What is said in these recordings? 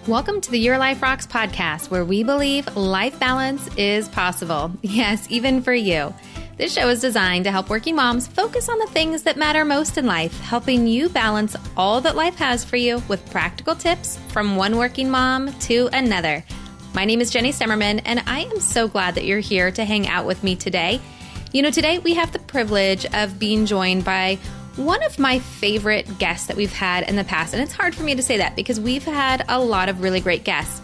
Welcome to the Your Life Rocks podcast, where we believe life balance is possible. Yes, even for you. This show is designed to help working moms focus on the things that matter most in life, helping you balance all that life has for you with practical tips from one working mom to another. My name is Jenny Stemmerman, and I am so glad that you're here to hang out with me today. You know, today we have the privilege of being joined by one of my favorite guests that we've had in the past. And it's hard for me to say that because we've had a lot of really great guests.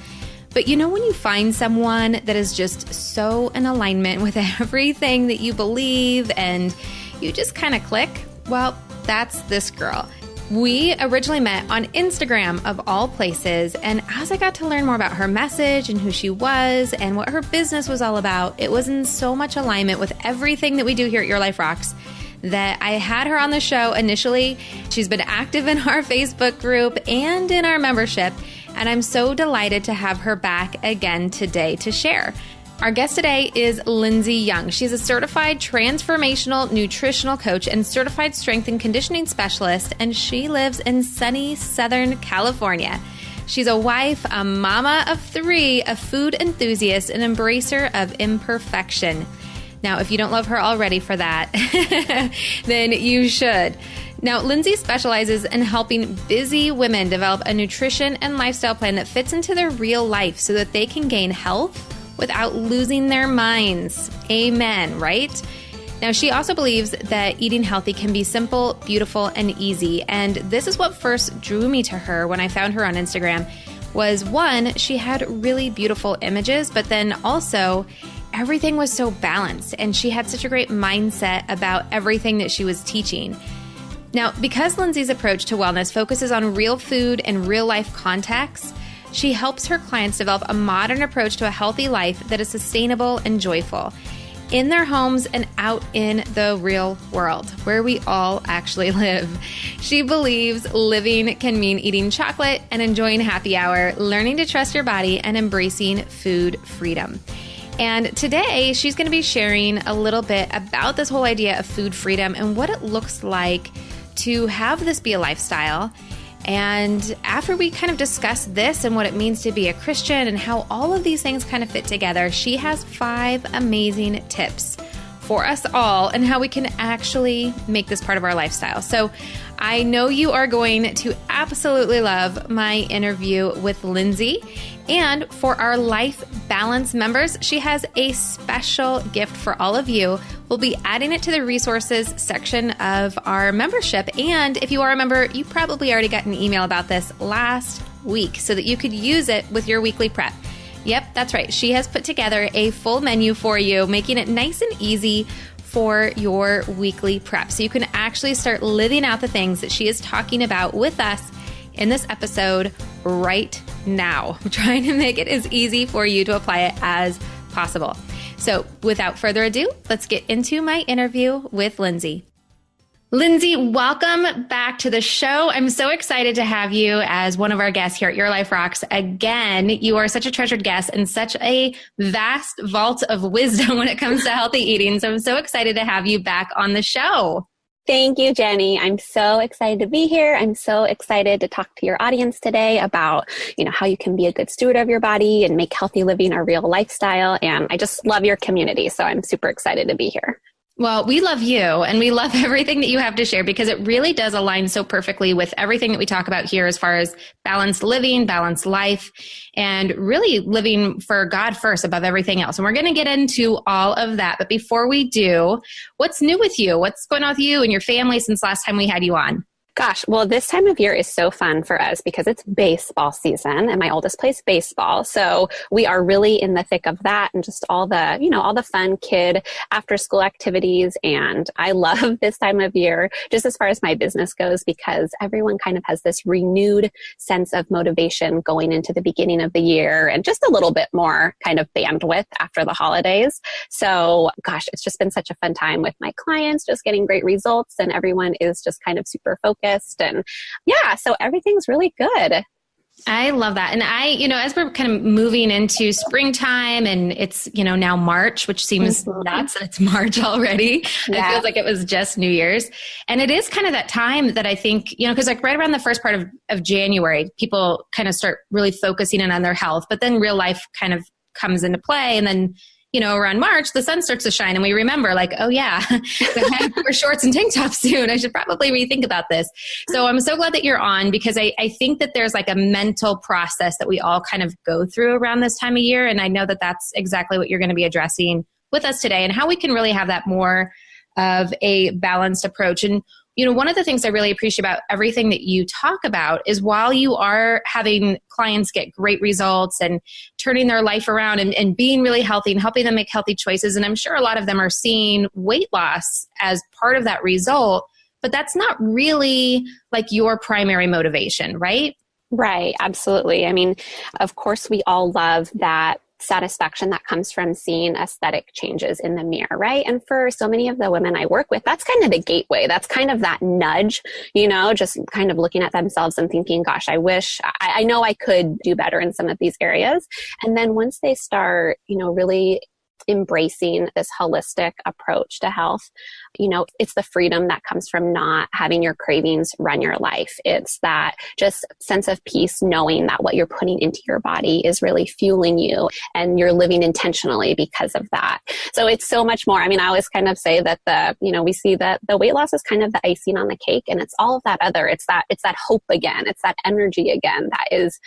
But you know, when you find someone that is just so in alignment with everything that you believe and you just kind of click, well, that's this girl. We originally met on Instagram of all places. And as I got to learn more about her message and who she was and what her business was all about, it was in so much alignment with everything that we do here at Your Life Rocks that I had her on the show initially. She's been active in our Facebook group and in our membership, and I'm so delighted to have her back again today to share. Our guest today is Lindsay Young. She's a certified transformational nutritional coach and certified strength and conditioning specialist, and she lives in sunny Southern California. She's a wife, a mama of three, a food enthusiast, an embracer of imperfection. Now, if you don't love her already for that, then you should. Now, Lindsay specializes in helping busy women develop a nutrition and lifestyle plan that fits into their real life so that they can gain health without losing their minds. Amen, right? Now, she also believes that eating healthy can be simple, beautiful, and easy. And this is what first drew me to her when I found her on Instagram was, one, she had really beautiful images, but then also everything was so balanced, and she had such a great mindset about everything that she was teaching. Now, because Lindsay's approach to wellness focuses on real food and real life contexts, she helps her clients develop a modern approach to a healthy life that is sustainable and joyful in their homes and out in the real world, where we all actually live. She believes living can mean eating chocolate and enjoying happy hour, learning to trust your body, and embracing food freedom. And today, she's going to be sharing a little bit about this whole idea of food freedom and what it looks like to have this be a lifestyle. And after we kind of discuss this and what it means to be a Christian and how all of these things kind of fit together, she has 5 amazing tips for us all and how we can actually make this part of our lifestyle. So I know you are going to absolutely love my interview with Lindsay. And for our Life Balance members, she has a special gift for all of you. We'll be adding it to the resources section of our membership. And if you are a member, you probably already got an email about this last week so that you could use it with your weekly prep. Yep, that's right. She has put together a full menu for you, making it nice and easy for your weekly prep. So you can actually start living out the things that she is talking about with us in this episode right now. I'm trying to make it as easy for you to apply it as possible. So without further ado, let's get into my interview with Lindsay. Lindsay, welcome back to the show. I'm so excited to have you as one of our guests here at Your Life Rocks. Again, you are such a treasured guest and such a vast vault of wisdom when it comes to healthy eating. So I'm so excited to have you back on the show. Thank you, Jenny. I'm so excited to be here. I'm so excited to talk to your audience today about, how you can be a good steward of your body and make healthy living a real lifestyle. And I just love your community. So I'm super excited to be here. Well, we love you and we love everything that you have to share because it really does align so perfectly with everything that we talk about here as far as balanced living, balanced life, and really living for God first above everything else. And we're going to get into all of that. But before we do, what's new with you? What's going on with you and your family since last time we had you on? Gosh, well, this time of year is so fun for us because it's baseball season and my oldest plays baseball. So we are really in the thick of that and just all the fun kid after school activities. And I love this time of year just as far as my business goes because everyone kind of has this renewed sense of motivation going into the beginning of the year and just a little bit more kind of bandwidth after the holidays. So gosh, it's just been such a fun time with my clients, just getting great results and everyone is just kind of super focused. And yeah, so everything's really good. I love that. And as we're kind of moving into springtime and it's, now March, which seems nuts that it's March already. Yeah. It feels like it was just New Year's. And it is kind of that time that I think, because like right around the first part of January, people kind of start really focusing in on their health, but then real life kind of comes into play. And then, around March, the sun starts to shine and we remember like, oh yeah, I have to wear shorts and tank tops soon. I should probably rethink about this. So I'm so glad that you're on because I think that there's like a mental process that we all kind of go through around this time of year. And I know that that's exactly what you're going to be addressing with us today and how we can really have that more of a balanced approach. And one of the things I really appreciate about everything that you talk about is while you are having clients get great results and turning their life around and being really healthy and helping them make healthy choices, and I'm sure a lot of them are seeing weight loss as part of that result, but that's not really like your primary motivation, right? Right. Absolutely. I mean, of course, we all love that satisfaction that comes from seeing aesthetic changes in the mirror, right? And for so many of the women I work with, that's kind of the gateway. That's kind of that nudge, just kind of looking at themselves and thinking, gosh, I know I could do better in some of these areas. And then once they start, really embracing this holistic approach to health, it's the freedom that comes from not having your cravings run your life. It's that just sense of peace, knowing that what you're putting into your body is really fueling you and you're living intentionally because of that. So it's so much more. I mean, I always kind of say that we see that the weight loss is kind of the icing on the cake and it's all of that other. It's that hope again. It's that energy again. That is,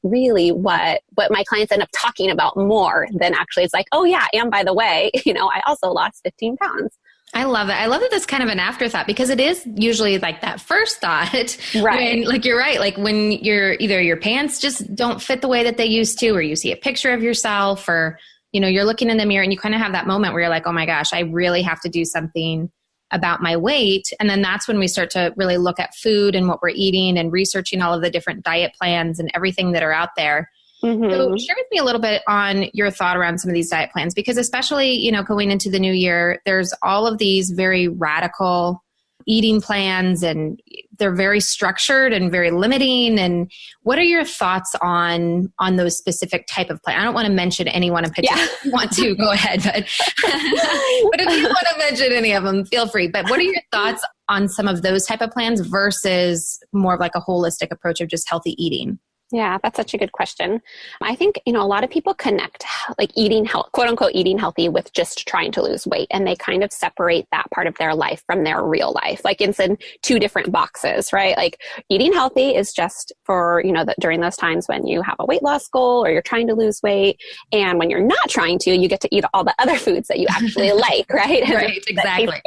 really what my clients end up talking about more than actually it's like, oh yeah, and by the way, I also lost 15 pounds. I love it. I love that that's kind of an afterthought because it is usually like that first thought. Right. When, like you're right. Like when either your pants just don't fit the way that they used to, or you see a picture of yourself or, you're looking in the mirror and you kind of have that moment where you're like, oh my gosh, I really have to do something about my weight. And then that's when we start to really look at food and what we're eating and researching all of the different diet plans and everything that are out there. Mm-hmm. So share with me a little bit on your thought around some of these diet plans, because especially, going into the new year, there's all of these very radical eating plans and they're very structured and very limiting. And what are your thoughts on those specific type of plans? I don't want to mention anyone in particular. If you want to, go ahead. But if you want to mention any of them, feel free. But what are your thoughts on some of those type of plans versus more of like a holistic approach of just healthy eating? Yeah, that's such a good question. I think, a lot of people connect like eating health, quote unquote, eating healthy with just trying to lose weight. And they kind of separate that part of their life from their real life. Like it's in two different boxes, right? Like eating healthy is just for, during those times when you have a weight loss goal or you're trying to lose weight. And when you're not trying to, you get to eat all the other foods that you actually like, right? Right, exactly.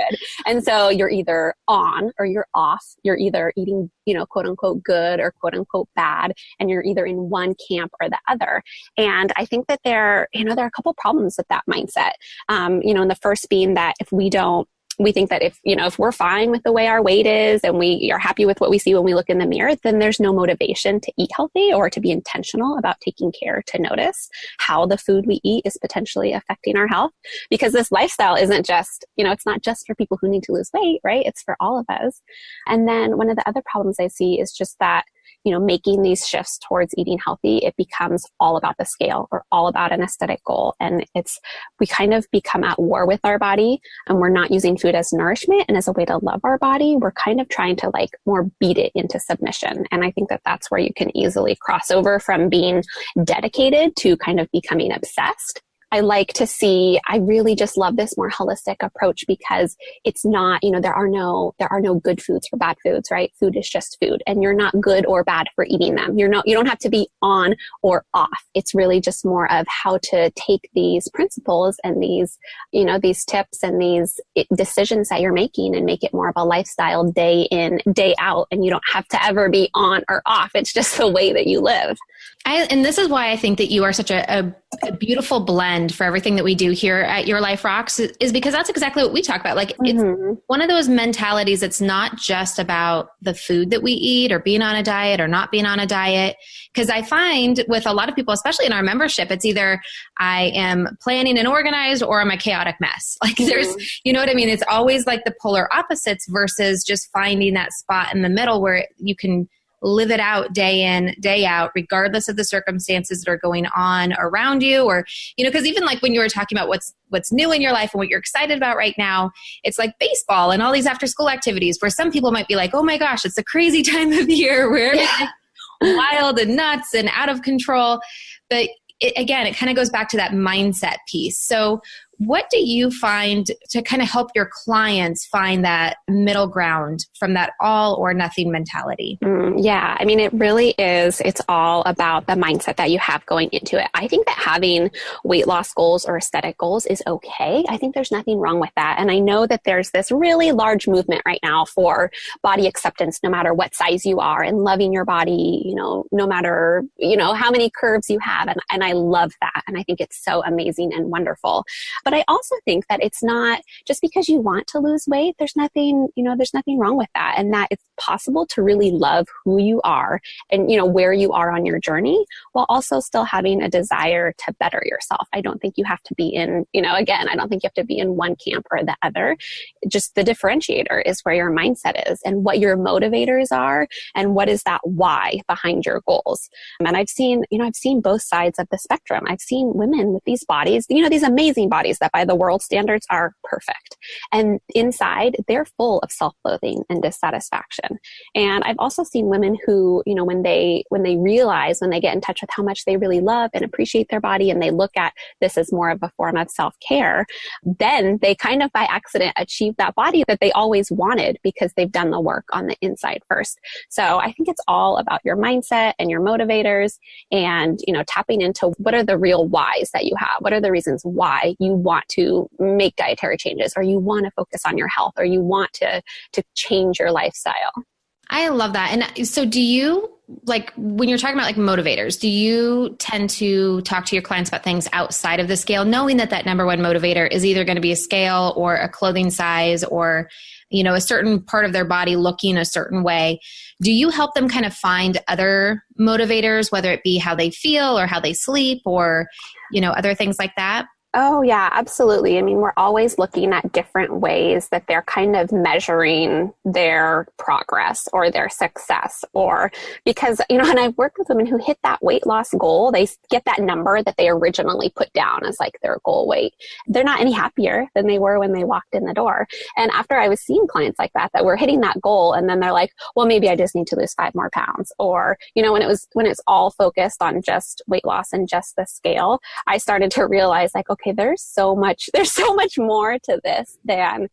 And so you're either on or you're off. You're either eating, quote unquote, good or quote unquote bad. And you're either in one camp or the other. And I think that there are a couple problems with that mindset. And the first being that we think that if we're fine with the way our weight is and we are happy with what we see when we look in the mirror, then there's no motivation to eat healthy or to be intentional about taking care to notice how the food we eat is potentially affecting our health. Because this lifestyle isn't just, it's not just for people who need to lose weight, right? It's for all of us. And then one of the other problems I see is just that making these shifts towards eating healthy, it becomes all about the scale or all about an aesthetic goal. And we kind of become at war with our body and we're not using food as nourishment and as a way to love our body. We're kind of trying to like more beat it into submission. And I think that that's where you can easily cross over from being dedicated to kind of becoming obsessed. I really just love this more holistic approach because it's not, there are no good foods or bad foods, right? Food is just food and you're not good or bad for eating them. You don't have to be on or off. It's really just more of how to take these principles and these tips and these decisions that you're making and make it more of a lifestyle day in, day out. And you don't have to ever be on or off. It's just the way that you live. And this is why I think that you are such a beautiful blend for everything that we do here at Your Life Rocks is because that's exactly what we talk about. Like it's one of those mentalities. It's not just about the food that we eat or being on a diet or not being on a diet. Because I find with a lot of people, especially in our membership, it's either I am planning and organized or I'm a chaotic mess. Like there's, you know what I mean? It's always like the polar opposites versus just finding that spot in the middle where you can live it out day in, day out, regardless of the circumstances that are going on around you. Or, because even like when you were talking about what's new in your life and what you're excited about right now, it's like baseball and all these after school activities where some people might be like, oh my gosh, it's a crazy time of year where everything's wild and nuts and out of control. But it kind of goes back to that mindset piece. So what do you find to kind of help your clients find that middle ground from that all or nothing mentality? Yeah, I mean, it really is. It's all about the mindset that you have going into it. I think that having weight loss goals or aesthetic goals is okay. I think there's nothing wrong with that. And I know that there's this really large movement right now for body acceptance, no matter what size you are, and loving your body, no matter, how many curves you have. And I love that. And I think it's so amazing and wonderful. But I also think that it's not just because you want to lose weight, there's nothing wrong with that. And that it's possible to really love who you are and, where you are on your journey, while also still having a desire to better yourself. I don't think you have to be in, I don't think you have to be in one camp or the other. Just the differentiator is where your mindset is and what your motivators are and what is that why behind your goals. And I've seen both sides of the spectrum. I've seen women with these bodies, these amazing bodies that by the world standards are perfect. And inside, they're full of self-loathing and dissatisfaction. And I've also seen women who, when they get in touch with how much they really love and appreciate their body, and they look at this as more of a form of self-care, then they kind of by accident achieve that body that they always wanted because they've done the work on the inside first. So I think it's all about your mindset and your motivators and, tapping into what are the real whys that you have? What are the reasons why you want to make dietary changes, or you want to focus on your health, or you want to change your lifestyle? I love that. And so do you, like when you're talking about like motivators, do you tend to talk to your clients about things outside of the scale, knowing that number one motivator is either going to be a scale or a clothing size or, a certain part of their body looking a certain way? Do you help them kind of find other motivators, whether it be how they feel or how they sleep or, other things like that? Oh, yeah, absolutely. I mean, we're always looking at different ways that they're kind of measuring their progress or their success, or because, and I've worked with women who hit that weight loss goal. They get that number that they originally put down as like their goal weight. They're not any happier than they were when they walked in the door. And after I was seeing clients like that were hitting that goal, and then they're like, well, maybe I just need to lose 5 more pounds. Or, when it's all focused on just weight loss and just the scale, I started to realize like, okay, there's so much more to this than,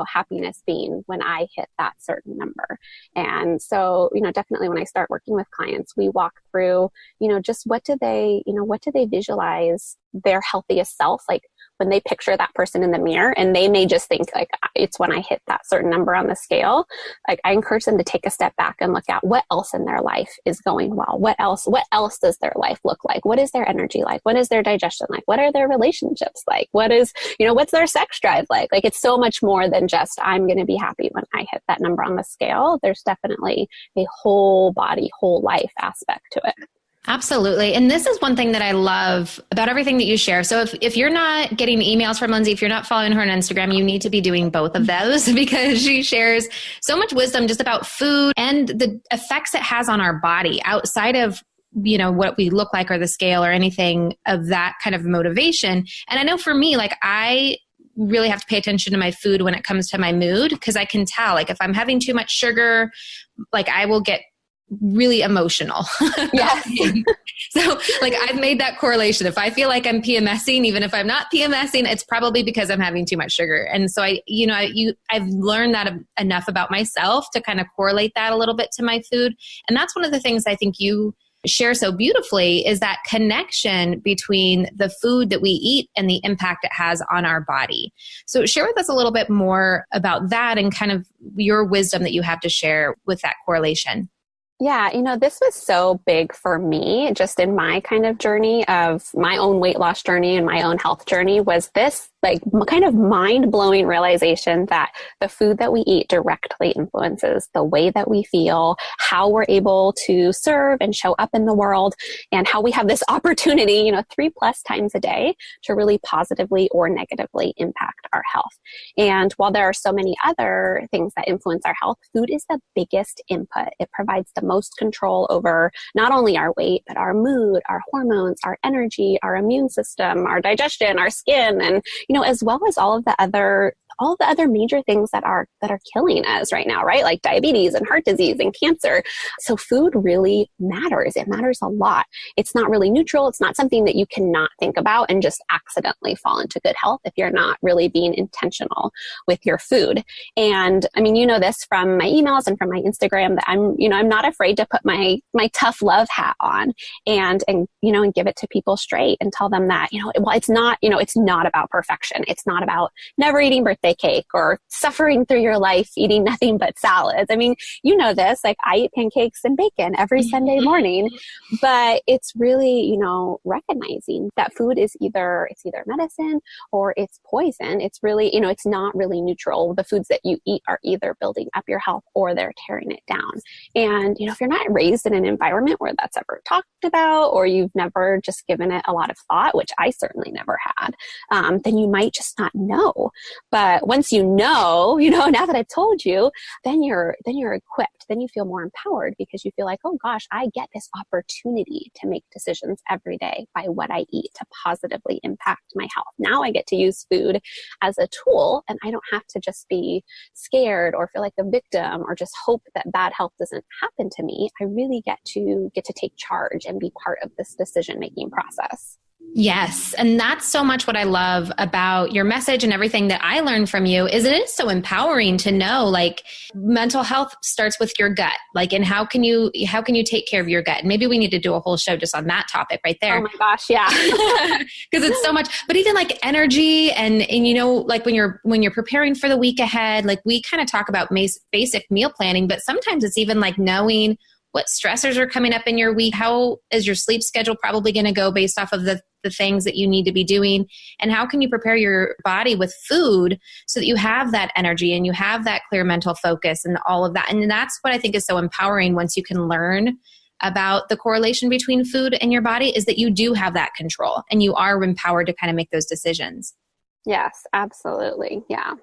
happiness being when I hit that certain number. And so, definitely when I start working with clients, we walk through, just what do they visualize their healthiest self, like when they picture that person in the mirror, and they may just think like, it's when I hit that certain number on the scale. Like I encourage them to take a step back and look at what else in their life is going well. What else does their life look like? What is their energy like? What is their digestion like? What are their relationships like? What is, what's their sex drive like? Like it's so much more than just, I'm going to be happy when I hit that number on the scale. There's definitely a whole body, whole life aspect to it. Absolutely. And this is one thing that I love about everything that you share. So if you're not getting emails from Lindsay, if you're not following her on Instagram, you need to be doing both of those because she shares so much wisdom just about food and the effects it has on our body outside of what we look like or the scale or anything of that kind of motivation. And I know for me, like I really have to pay attention to my food when it comes to my mood, because I can tell like if I'm having too much sugar, like I will get really emotional. Yes. So like I've made that correlation. If I feel like I'm PMSing, even if I'm not PMSing, it's probably because I'm having too much sugar. And so I've learned that enough about myself to kind of correlate that a little bit to my food. And that's one of the things I think you share so beautifully is that connection between the food that we eat and the impact it has on our body. So share with us a little bit more about that and kind of your wisdom that you have to share with that correlation. Yeah, this was so big for me just in my kind of journey of my own weight loss journey and my own health journey was this like kind of mind-blowing realization that the food that we eat directly influences the way that we feel, how we're able to serve and show up in the world, and how we have this opportunity, 3+ times a day to really positively or negatively impact our health. And while there are so many other things that influence our health, food is the biggest input. It provides the most control over not only our weight, but our mood, our hormones, our energy, our immune system, our digestion, our skin, and as well as all the other major things that are killing us right now, right? Like diabetes and heart disease and cancer. So food really matters. It matters a lot. It's not really neutral. It's not something that you cannot think about and just accidentally fall into good health if you're not really being intentional with your food. And I mean, this from my emails and from my Instagram, that I'm not afraid to put my tough love hat on and give it to people straight and tell them that, well, it's not about perfection. It's not about never eating birthday cake or suffering through your life eating nothing but salads. I mean, this, like I eat pancakes and bacon every Sunday morning, but it's really, recognizing that food is either medicine or it's poison. It's really, it's not really neutral. The foods that you eat are either building up your health or they're tearing it down. And, if you're not raised in an environment where that's ever talked about, or you've never just given it a lot of thought, which I certainly never had, then you might just not know. But once now that I've told you, then you're equipped. Then you feel more empowered because you feel like, oh gosh, I get this opportunity to make decisions every day by what I eat to positively impact my health. Now I get to use food as a tool, and I don't have to just be scared or feel like a victim or just hope that bad health doesn't happen to me. I really get to take charge and be part of this decision-making process. Yes. And that's so much what I love about your message and everything that I learned from you is it is so empowering to know like mental health starts with your gut. Like, and how can you take care of your gut? And maybe we need to do a whole show just on that topic right there. Oh my gosh. Yeah. Because it's so much, but even like energy and like when you're preparing for the week ahead, like we kind of talk about basic meal planning, but sometimes it's even like knowing what stressors are coming up in your week. How is your sleep schedule probably going to go based off of the things that you need to be doing? And how can you prepare your body with food so that you have that energy and you have that clear mental focus and all of that? And that's what I think is so empowering once you can learn about the correlation between food and your body is that you do have that control and you are empowered to kind of make those decisions. Yes, absolutely. Yeah.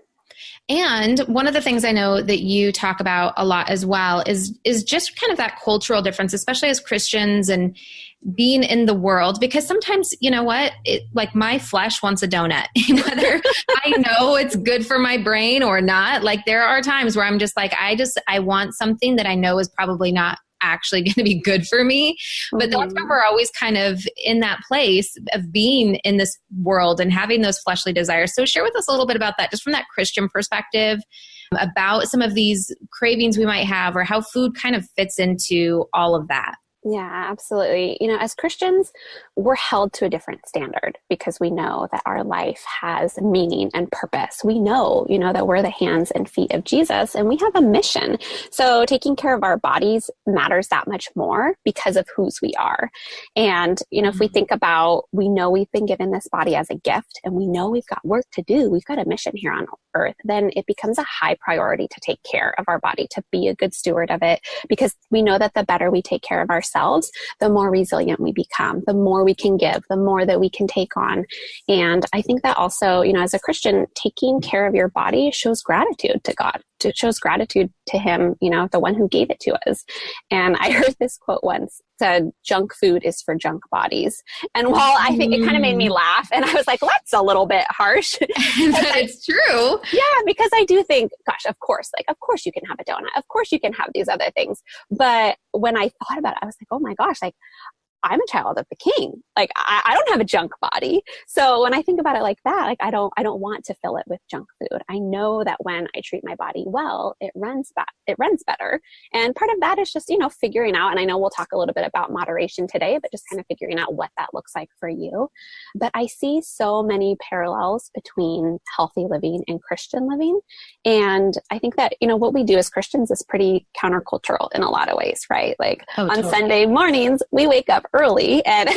And one of the things I know that you talk about a lot as well is just kind of that cultural difference, especially as Christians and being in the world, because sometimes, like my flesh wants a donut, whether I know it's good for my brain or not. Like there are times where I'm just like, I want something that I know is probably not actually going to be good for me. But that's where we're always kind of in that place of being in this world and having those fleshly desires. So share with us a little bit about that, just from that Christian perspective, about some of these cravings we might have or how food kind of fits into all of that. Yeah, absolutely. As Christians, we're held to a different standard because we know that our life has meaning and purpose. We know, that we're the hands and feet of Jesus and we have a mission. So taking care of our bodies matters that much more because of whose we are. And, if we think about, we know we've been given this body as a gift and we know we've got work to do. We've got a mission here on earth. Then it becomes a high priority to take care of our body, to be a good steward of it, because we know that the better we take care of ourselves, the more resilient we become, the more we can give, the more that we can take on. And I think that also, as a Christian, taking care of your body shows gratitude to God. It shows gratitude to Him, the one who gave it to us. And I heard this quote once, said, junk food is for junk bodies. And while I think it kind of made me laugh, and I was like, well, that's a little bit harsh. But it's true. Yeah, because I do think, gosh, of course you can have a donut. Of course you can have these other things. But when I thought about it, I was like, oh my gosh, like I'm a child of the King. Like I don't have a junk body. So when I think about it like that, like I don't want to fill it with junk food. I know that when I treat my body well, it runs better. And part of that is just, figuring out, and I know we'll talk a little bit about moderation today, but just kind of figuring out what that looks like for you. But I see so many parallels between healthy living and Christian living. And I think that, what we do as Christians is pretty countercultural in a lot of ways, right? Like on Sunday mornings, we wake up early and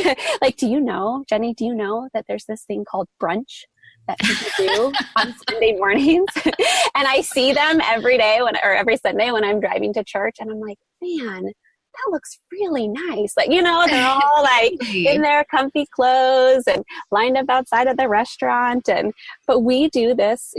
like, Jenny, do you know that there's this thing called brunch? that people do on Sunday mornings. And I see them every day or every Sunday when I'm driving to church, and I'm like, man, that looks really nice. Like, they're all like in their comfy clothes and lined up outside of the restaurant. But we do this,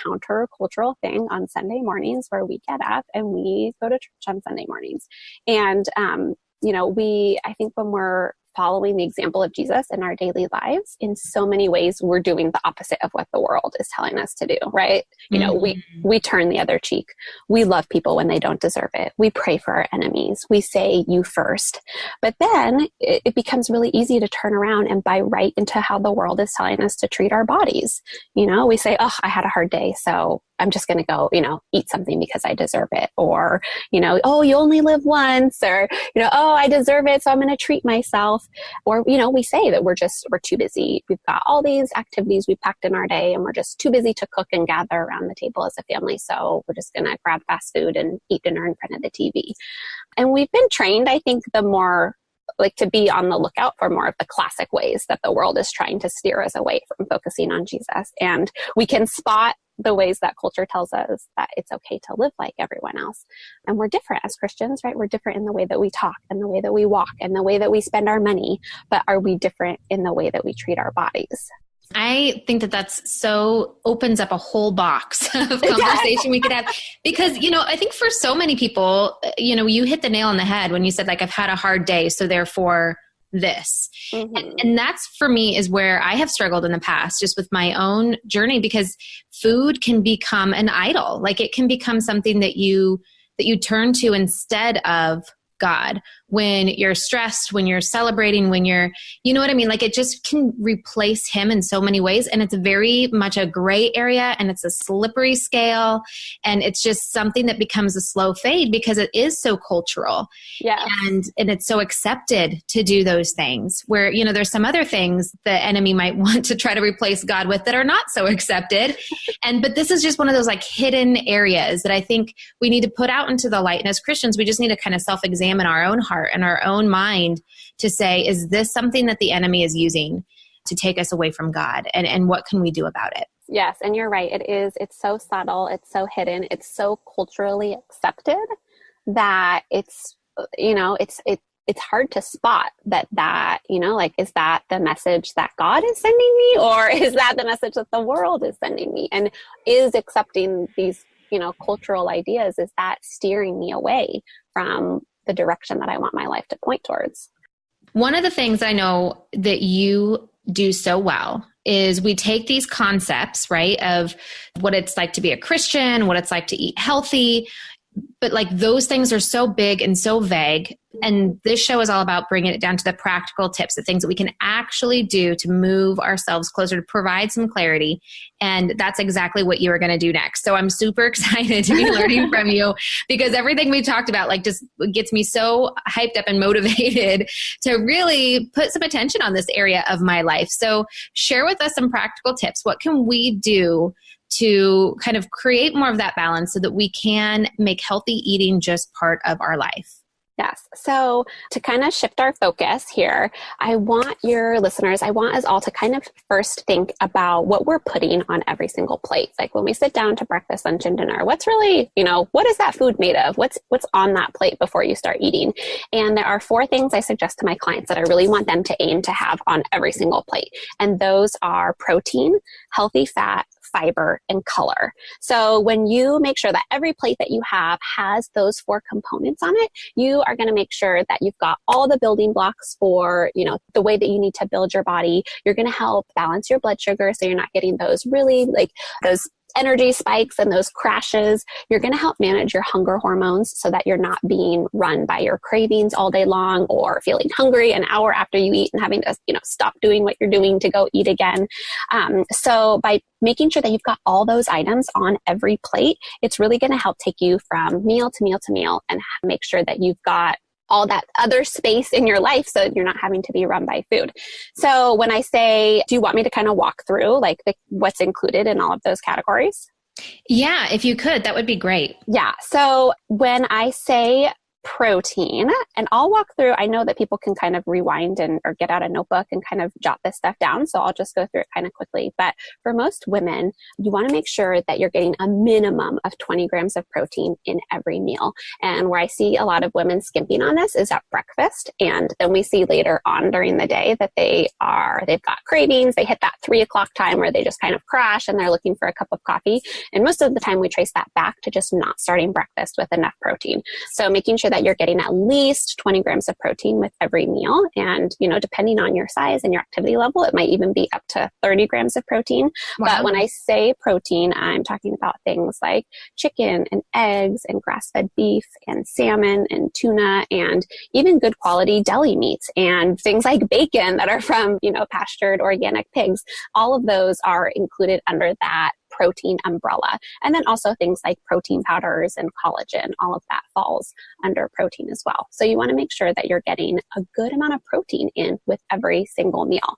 counter-cultural thing on Sunday mornings where we get up and we go to church on Sunday mornings. And, I think when we're following the example of Jesus in our daily lives, in so many ways, we're doing the opposite of what the world is telling us to do, right? We turn the other cheek. We love people when they don't deserve it. We pray for our enemies. We say you first. But then it becomes really easy to turn around and buy right into how the world is telling us to treat our bodies. We say, oh, I had a hard day, so I'm just going to go, eat something because I deserve it. Or, oh, you only live once. Or, oh, I deserve it, so I'm going to treat myself. Or, we say that we're too busy. We've got all these activities we've packed in our day, and we're just too busy to cook and gather around the table as a family. So we're just going to grab fast food and eat dinner in front of the TV. And we've been trained, I think, to be on the lookout for more of the classic ways that the world is trying to steer us away from focusing on Jesus. And we can spot the ways that culture tells us that it's okay to live like everyone else. And we're different as Christians, right? We're different in the way that we talk and the way that we walk and the way that we spend our money. But are we different in the way that we treat our bodies? I think that's so opens up a whole box of conversation we could have, because, I think for so many people, you hit the nail on the head when you said, like, I've had a hard day, so therefore this. Mm-hmm. And that's, for me, is where I have struggled in the past, just with my own journey, because food can become an idol. Like, it can become something that you turn to instead of God when you're stressed, when you're celebrating, when you're, you know what I mean? Like, it just can replace him in so many ways. And it's very much a gray area, and it's a slippery scale. And it's just something that becomes a slow fade because it is so cultural. Yeah. And it's so accepted to do those things where, there's some other things the enemy might want to try to replace God with that are not so accepted. But this is just one of those like hidden areas that I think we need to put out into the light. And as Christians, we just need to kind of self-examine our own heart and our own mind to say, is this something that the enemy is using to take us away from God? And what can we do about it? Yes. And you're right. It's so subtle. It's so hidden. It's so culturally accepted that it's hard to spot that, is that the message that God is sending me? Or is that the message that the world is sending me? And is accepting these, cultural ideas, is that steering me away from the direction that I want my life to point towards? One of the things I know that you do so well is we take these concepts, right, of what it's like to be a Christian, what it's like to eat healthy, but like those things are so big and so vague. And this show is all about bringing it down to the practical tips, the things that we can actually do to move ourselves closer, to provide some clarity. And that's exactly what you are going to do next. So I'm super excited to be learning from you, because everything we talked about like just gets me so hyped up and motivated to really put some attention on this area of my life. So share with us some practical tips. What can we do to kind of create more of that balance so that we can make healthy eating just part of our life? Yes. So to kind of shift our focus here, I want us all to kind of first think about what we're putting on every single plate. Like when we sit down to breakfast, lunch, and dinner, what's really, what is that food made of? What's on that plate before you start eating? And there are 4 things I suggest to my clients that I really want them to aim to have on every single plate. And those are protein, healthy fat, fiber, and color. So when you make sure that every plate that you have has those 4 components on it, you are going to make sure that you've got all the building blocks for, the way that you need to build your body. You're going to help balance your blood sugar so you're not getting those really those energy spikes and those crashes. You're going to help manage your hunger hormones so that you're not being run by your cravings all day long or feeling hungry an hour after you eat and having to, stop doing what you're doing to go eat again. So by making sure that you've got all those items on every plate, it's really going to help take you from meal to meal to meal and make sure that you've got all that other space in your life so you're not having to be run by food. So when I say, do you want me to kind of walk through what's included in all of those categories? Yeah, if you could, that would be great. Yeah. So when I say protein. And I'll walk through, I know that people can kind of rewind or get out a notebook and kind of jot this stuff down. So I'll just go through it kind of quickly. But for most women, you want to make sure that you're getting a minimum of 20 grams of protein in every meal. And where I see a lot of women skimping on this is at breakfast. And then we see later on during the day that they've got cravings. They hit that 3 o'clock time where they just kind of crash and they're looking for a cup of coffee. And most of the time we trace that back to just not starting breakfast with enough protein. So making sure that you're getting at least 20 grams of protein with every meal. And, depending on your size and your activity level, it might even be up to 30 grams of protein. Wow. But when I say protein, I'm talking about things like chicken and eggs and grass-fed beef and salmon and tuna and even good quality deli meats and things like bacon that are from, pastured organic pigs. All of those are included under that protein umbrella. And then also things like protein powders and collagen, all of that falls under protein as well. So you want to make sure that you're getting a good amount of protein in with every single meal.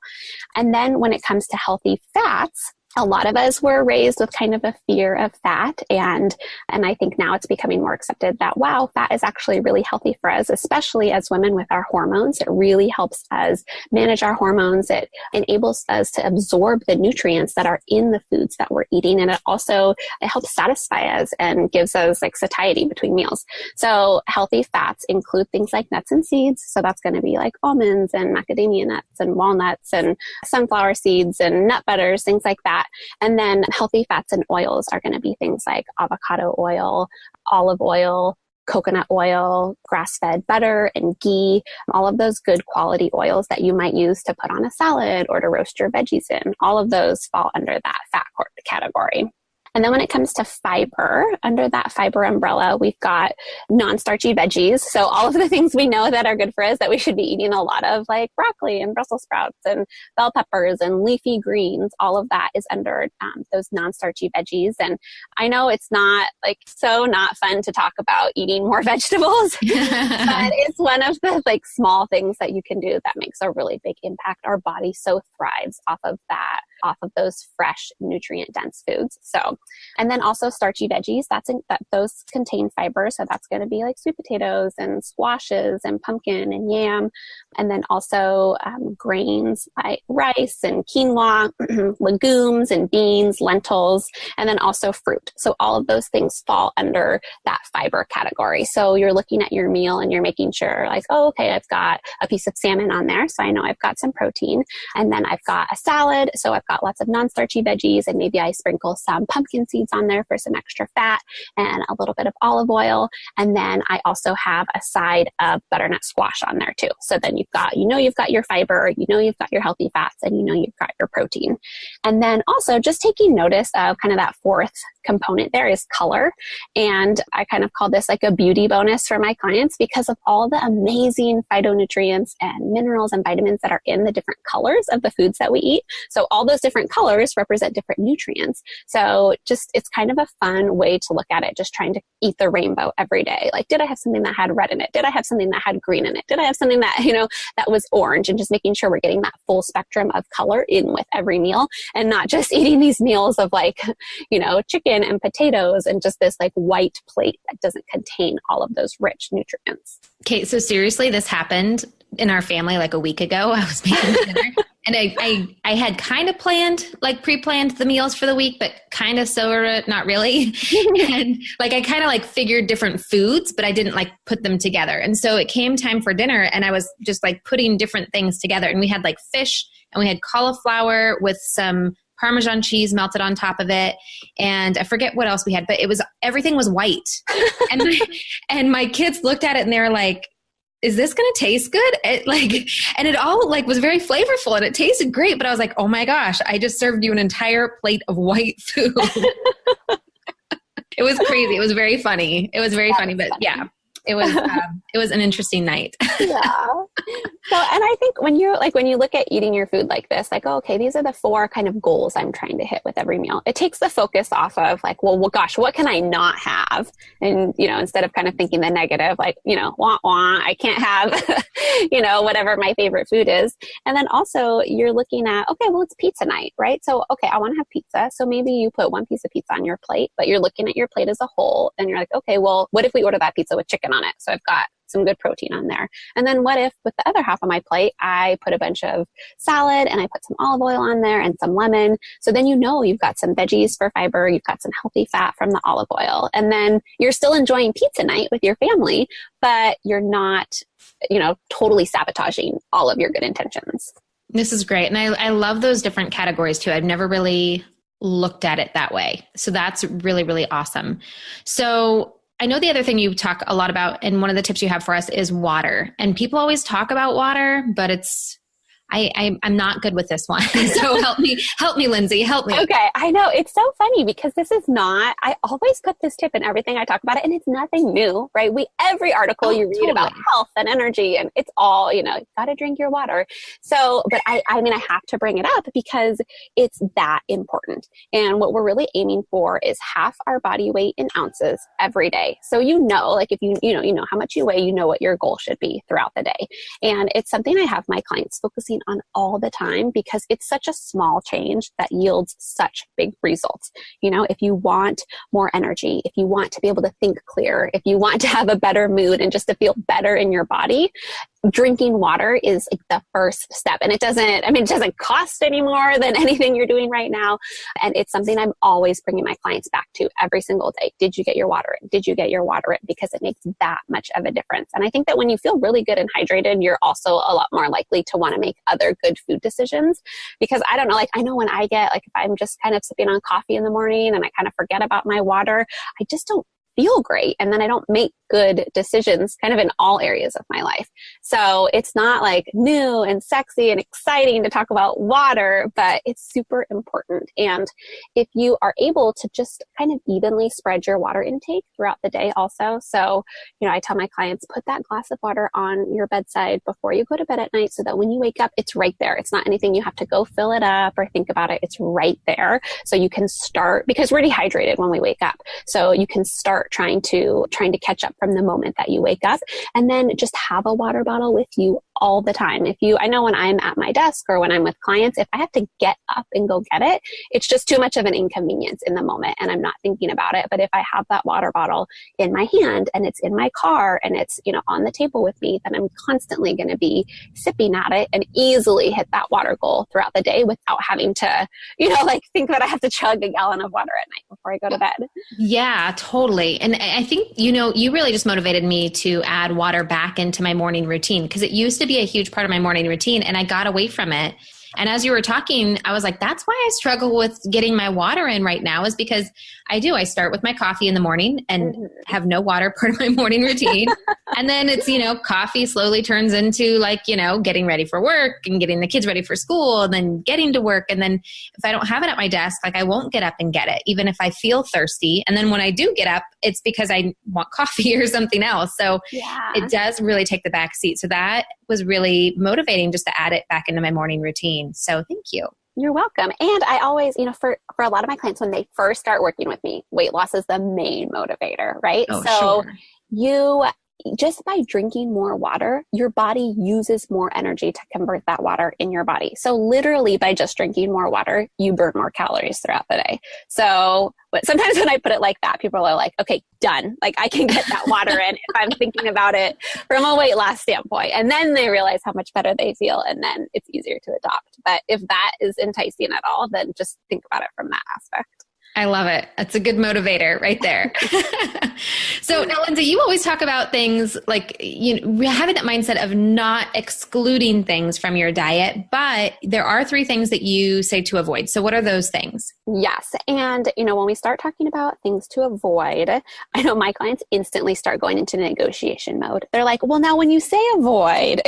And then when it comes to healthy fats, a lot of us were raised with kind of a fear of fat. And I think now it's becoming more accepted that, wow, fat is actually really healthy for us, especially as women with our hormones. It really helps us manage our hormones. It enables us to absorb the nutrients that are in the foods that we're eating. And it helps satisfy us and gives us like satiety between meals. So healthy fats include things like nuts and seeds. So that's going to be like almonds and macadamia nuts and walnuts and sunflower seeds and nut butters, things like that. And then healthy fats and oils are going to be things like avocado oil, olive oil, coconut oil, grass-fed butter, and ghee, all of those good quality oils that you might use to put on a salad or to roast your veggies in. All of those fall under that fat category. And then when it comes to fiber, under that fiber umbrella, we've got non-starchy veggies. So all of the things we know that are good for us that we should be eating a lot of, like broccoli and Brussels sprouts and bell peppers and leafy greens, all of that is under those non-starchy veggies. And I know it's not not fun to talk about eating more vegetables, but it's one of the small things that you can do that makes a really big impact. Our body so thrives off of those fresh, nutrient-dense foods. So, and then also starchy veggies, those contain fiber. So that's going to be like sweet potatoes and squashes and pumpkin and yam. And then also grains like rice and quinoa, legumes and beans, lentils, and then also fruit. So all of those things fall under that fiber category. So you're looking at your meal and you're making sure I've got a piece of salmon on there. So I know I've got some protein. And then I've got a salad. So I've got lots of non-starchy veggies, and maybe I sprinkle some pumpkin seeds on there for some extra fat and a little bit of olive oil. And then I also have a side of butternut squash on there too. So then you've got your fiber, you've got your healthy fats, and you've got your protein. And then also just taking notice of kind of that fourth component there is color. And I kind of call this like a beauty bonus for my clients because of all the amazing phytonutrients and minerals and vitamins that are in the different colors of the foods that we eat. So all those different colors represent different nutrients. So it's kind of a fun way to look at it, just trying to eat the rainbow every day. Like, did I have something that had red in it? Did I have something that had green in it? Did I have something that, that was orange? And just making sure we're getting that full spectrum of color in with every meal and not just eating these meals of chicken and potatoes and just this white plate that doesn't contain all of those rich nutrients. Okay. So seriously, this happened in our family a week ago. I was making dinner and I had kind of pre-planned the meals for the week, but kind of sort of not really. And I kind of figured different foods, but I didn't put them together. And so it came time for dinner and I was just putting different things together. And we had fish and we had cauliflower with some Parmesan cheese melted on top of it. And I forget what else we had, but everything was white. And my kids looked at it and they were like, is this going to taste good? And it all was very flavorful and it tasted great. But I was like, oh my gosh, I just served you an entire plate of white food. It was crazy. It was very funny. It was very funny, but yeah. It was an interesting night. Yeah. So, and I think when you look at eating your food like this, like, oh, okay, these are the 4 kind of goals I'm trying to hit with every meal. It takes the focus off of like, well, gosh, what can I not have? And, instead of kind of thinking the negative, like, wah, wah, I can't have, whatever my favorite food is. And then also you're looking at, okay, well, it's pizza night, right? So, okay, I want to have pizza. So maybe you put 1 piece of pizza on your plate, but you're looking at your plate as a whole and you're like, okay, well, what if we order that pizza with chicken on it? So I've got some good protein on there. And then what if with the other half of my plate, I put a bunch of salad and I put some olive oil on there and some lemon. So then you've got some veggies for fiber, you've got some healthy fat from the olive oil. And then you're still enjoying pizza night with your family, but you're not, totally sabotaging all of your good intentions. This is great. And I love those different categories too. I've never really looked at it that way. So that's really, really awesome. So I know the other thing you talk a lot about, and one of the tips you have for us is water. And people always talk about water, but I'm not good with this one. So help me, Lindsay, help me. Okay. I know it's so funny because I always put this tip in everything I talk about it, and it's nothing new, right? Every article you read totally. About health and energy, and it's all, you got to drink your water. So, but I have to bring it up because it's that important. And what we're really aiming for is half our body weight in ounces every day. So, like if you know how much you weigh, you know what your goal should be throughout the day. And it's something I have my clients focusing on all the time because it's such a small change that yields such big results. If you want more energy, if you want to be able to think clear, if you want to have a better mood and just to feel better in your body, drinking water is like the first step. And it doesn't cost any more than anything you're doing right now. And it's something I'm always bringing my clients back to every single day. Did you get your water in? Did you get your water in? Because it makes that much of a difference. And I think that when you feel really good and hydrated, you're also a lot more likely to want to make other good food decisions. Because I don't know, I know when I get, if I'm just kind of sipping on coffee in the morning and I kind of forget about my water, I just don't feel great. And then I don't make good decisions kind of in all areas of my life. So it's not new and sexy and exciting to talk about water, but it's super important. And if you are able to just kind of evenly spread your water intake throughout the day also. So, I tell my clients, put that glass of water on your bedside before you go to bed at night so that when you wake up, it's right there. It's not anything you have to go fill it up or think about it. It's right there. So you can start, because we're dehydrated when we wake up. So you can start trying to catch up from the moment that you wake up, and then just have a water bottle with you all the time. I know when I'm at my desk or when I'm with clients, if I have to get up and go get it, it's just too much of an inconvenience in the moment and I'm not thinking about it. But if I have that water bottle in my hand and it's in my car and it's, on the table with me, then I'm constantly going to be sipping at it and easily hit that water goal throughout the day without having to, think that I have to chug a gallon of water at night before I go to bed. Yeah, totally. And I think, you really just motivated me to add water back into my morning routine because it used to be a huge part of my morning routine and I got away from it. And as you were talking, I was like, that's why I struggle with getting my water in right now is because I start with my coffee in the morning and have no water part of my morning routine. And then it's, coffee slowly turns into getting ready for work and getting the kids ready for school and then getting to work. And then if I don't have it at my desk, I won't get up and get it, even if I feel thirsty. And then when I do get up, it's because I want coffee or something else. So It does really take the back seat. So that was really motivating just to add it back into my morning routine. So thank you. You're welcome. And I always, for a lot of my clients, when they first start working with me, weight loss is the main motivator, right? Oh, so sure. Just by drinking more water, your body uses more energy to convert that water in your body. So literally by just drinking more water, you burn more calories throughout the day. So but sometimes when I put it like that, people are like, okay, done. I can get that water in if I'm thinking about it from a weight loss standpoint. And then they realize how much better they feel. And then it's easier to adopt. But if that is enticing at all, then just think about it from that aspect. I love it. That's a good motivator right there. So now, Lindsay, you always talk about things having that mindset of not excluding things from your diet, but there are 3 things that you say to avoid. So what are those things? Yes. And, when we start talking about things to avoid, I know my clients instantly start going into negotiation mode. They're like, well, now when you say avoid,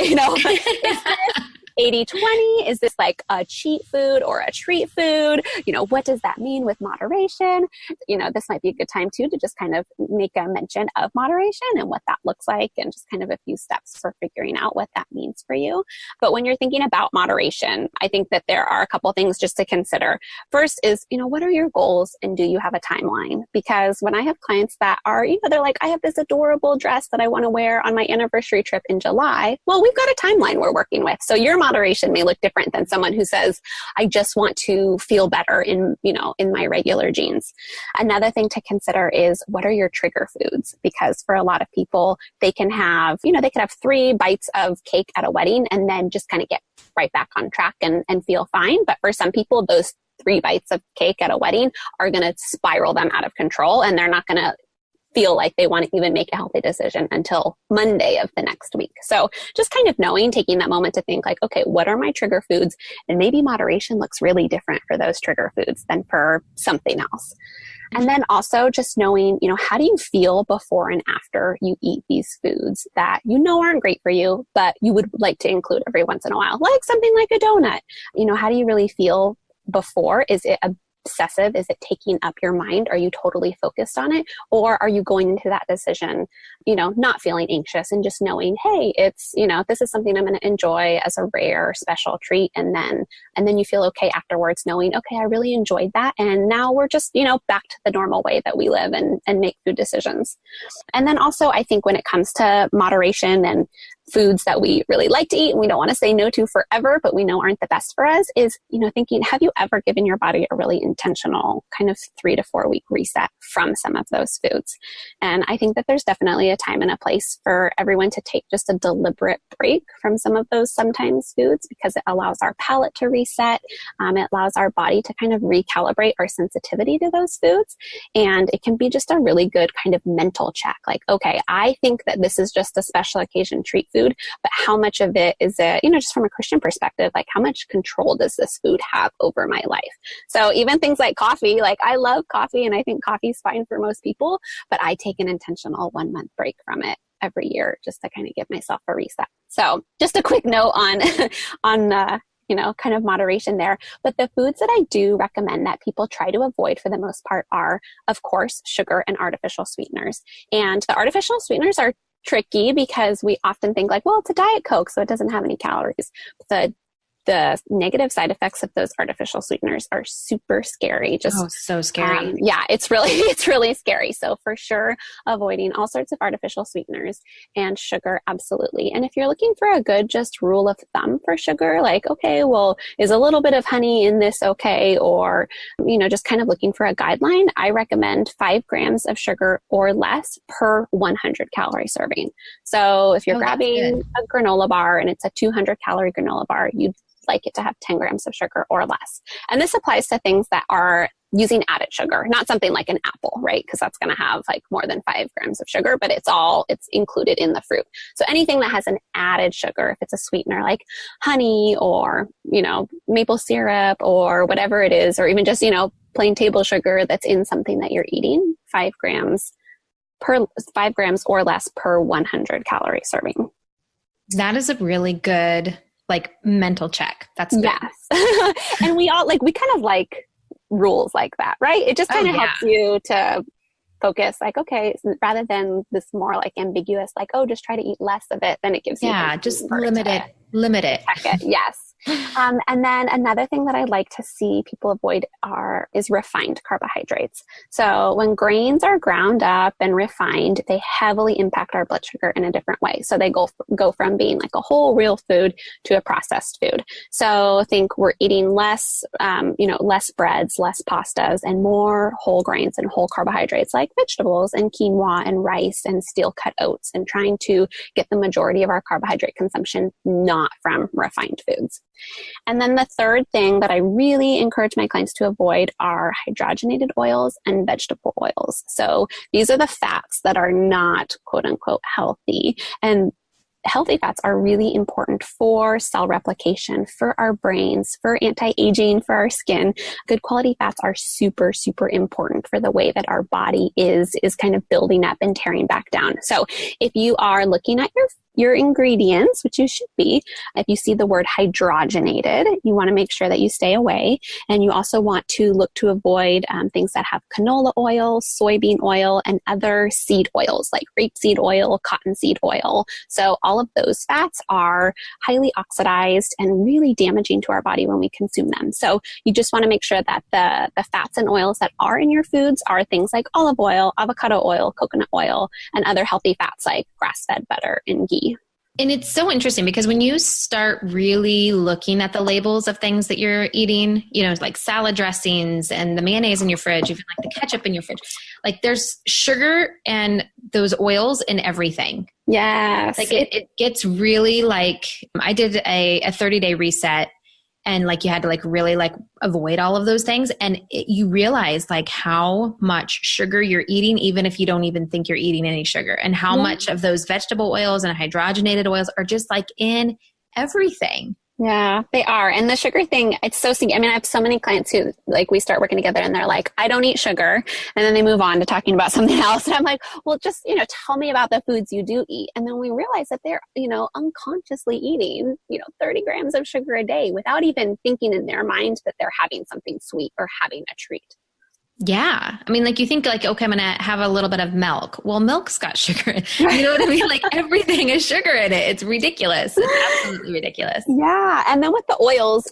80/20? Is this like a cheat food or a treat food? What does that mean with moderation? This might be a good time too to just kind of make a mention of moderation and what that looks like, and just kind of a few steps for figuring out what that means for you. But when you're thinking about moderation, I think that there are a couple things just to consider. First is, what are your goals, and do you have a timeline? Because when I have clients that are, they're like, I have this adorable dress that I want to wear on my anniversary trip in July. Well, we've got a timeline we're working with. So your moderation may look different than someone who says, I just want to feel better in my regular jeans. Another thing to consider is, what are your trigger foods? Because for a lot of people, they can have, they could have 3 bites of cake at a wedding and then just kind of get right back on track and feel fine. But for some people, those 3 bites of cake at a wedding are going to spiral them out of control, and they're not going to feel like they want to even make a healthy decision until Monday of the next week. So just kind of taking that moment to think like, okay, what are my trigger foods? And maybe moderation looks really different for those trigger foods than for something else. And then also just knowing, how do you feel before and after you eat these foods that aren't great for you, but you would like to include every once in a while, like something like a donut. How do you really feel before? Is it obsessive? Is it taking up your mind? Are you totally focused on it? Or are you going into that decision, not feeling anxious and just knowing, hey, it's, this is something I'm going to enjoy as a rare special treat. And then you feel okay afterwards knowing, okay, I really enjoyed that. And now we're just, back to the normal way that we live and make food decisions. And then also I think when it comes to moderation and foods that we really like to eat and we don't want to say no to forever, but we know aren't the best for us, is, thinking, have you ever given your body a really intentional kind of 3 to 4 week reset from some of those foods? And I think that there's definitely a time and a place for everyone to take just a deliberate break from some of those sometimes foods, because it allows our palate to reset. It allows our body to kind of recalibrate our sensitivity to those foods. And it can be just a really good kind of mental check. Like, okay, I think that this is just a special occasion treat food, but how much of it is it, just from a Christian perspective, like how much control does this food have over my life? So even things like coffee, like I love coffee and I think coffee is fine for most people, but I take an intentional 1-month break from it every year just to kind of give myself a reset. So just a quick note on kind of moderation there. But the foods that I do recommend that people try to avoid for the most part are, of course, sugar and artificial sweeteners. And the artificial sweeteners are tricky because we often think like, well, it's a Diet Coke, so it doesn't have any calories. The negative side effects of those artificial sweeteners are super scary. So scary. It's really scary. So for sure, avoiding all sorts of artificial sweeteners and sugar, absolutely. And if you're looking for a good just rule of thumb for sugar, like, okay, well, is a little bit of honey in this okay? Or, just kind of looking for a guideline, I recommend 5 grams of sugar or less per 100 calorie serving. So if you're grabbing a granola bar and it's a 200 calorie granola bar, you'd like it to have 10 grams of sugar or less. And this applies to things that are using added sugar, not something like an apple, right? Because that's going to have like more than 5 grams of sugar, but it's included in the fruit. So anything that has an added sugar, if it's a sweetener like honey or, maple syrup or whatever it is, or even just, plain table sugar that's in something that you're eating, 5 grams or less per 100 calorie serving. That is a really good mental check. That's good. Yes. And we kind of like rules like that, right? It just kind of helps you to focus like, okay, rather than this more like ambiguous, like, oh, just try to eat less of it. Then it gives you. Yeah. Just limit it. Check it. Yes. And then another thing that I like to see people avoid is refined carbohydrates. So when grains are ground up and refined, they heavily impact our blood sugar in a different way. So they go from being like a whole real food to a processed food. So I think we're eating less breads, less pastas, and more whole grains and whole carbohydrates like vegetables and quinoa and rice and steel cut oats, and trying to get the majority of our carbohydrate consumption not from refined foods. And then the third thing that I really encourage my clients to avoid are hydrogenated oils and vegetable oils. So these are the fats that are not quote unquote healthy. And healthy fats are really important for cell replication, for our brains, for anti-aging, for our skin. Good quality fats are super, super important for the way that our body is kind of building up and tearing back down. So if you are looking at your your ingredients, which you should be. If you see the word hydrogenated, you want to make sure that you stay away. And you also want to look to avoid things that have canola oil, soybean oil, and other seed oils like rapeseed oil, cottonseed oil. So all of those fats are highly oxidized and really damaging to our body when we consume them. So you just want to make sure that the fats and oils that are in your foods are things like olive oil, avocado oil, coconut oil, and other healthy fats like grass-fed butter and ghee. And it's so interesting because when you start really looking at the labels of things that you're eating, like salad dressings and the mayonnaise in your fridge, even like the ketchup in your fridge, like there's sugar and those oils in everything. Yes. Like it gets really like, I did a 30-day reset. And like you had to like really like avoid all of those things. And you realize like how much sugar you're eating, even if you don't even think you're eating any sugar, and how much of those vegetable oils and hydrogenated oils are just like in everything. Yeah, they are. And the sugar thing, it's so sneaky. I mean, I have so many clients who like we start working together and they're like, I don't eat sugar. And then they move on to talking about something else. And I'm like, well, just, tell me about the foods you do eat. And then we realize that they're, unconsciously eating, 30 grams of sugar a day without even thinking in their mind that they're having something sweet or having a treat. Yeah. I mean, like you think like, okay, I'm going to have a little bit of milk. Well, milk's got sugar in it. You know what I mean? Like everything is sugar in it. It's ridiculous. It's absolutely ridiculous. Yeah. And then with the oils,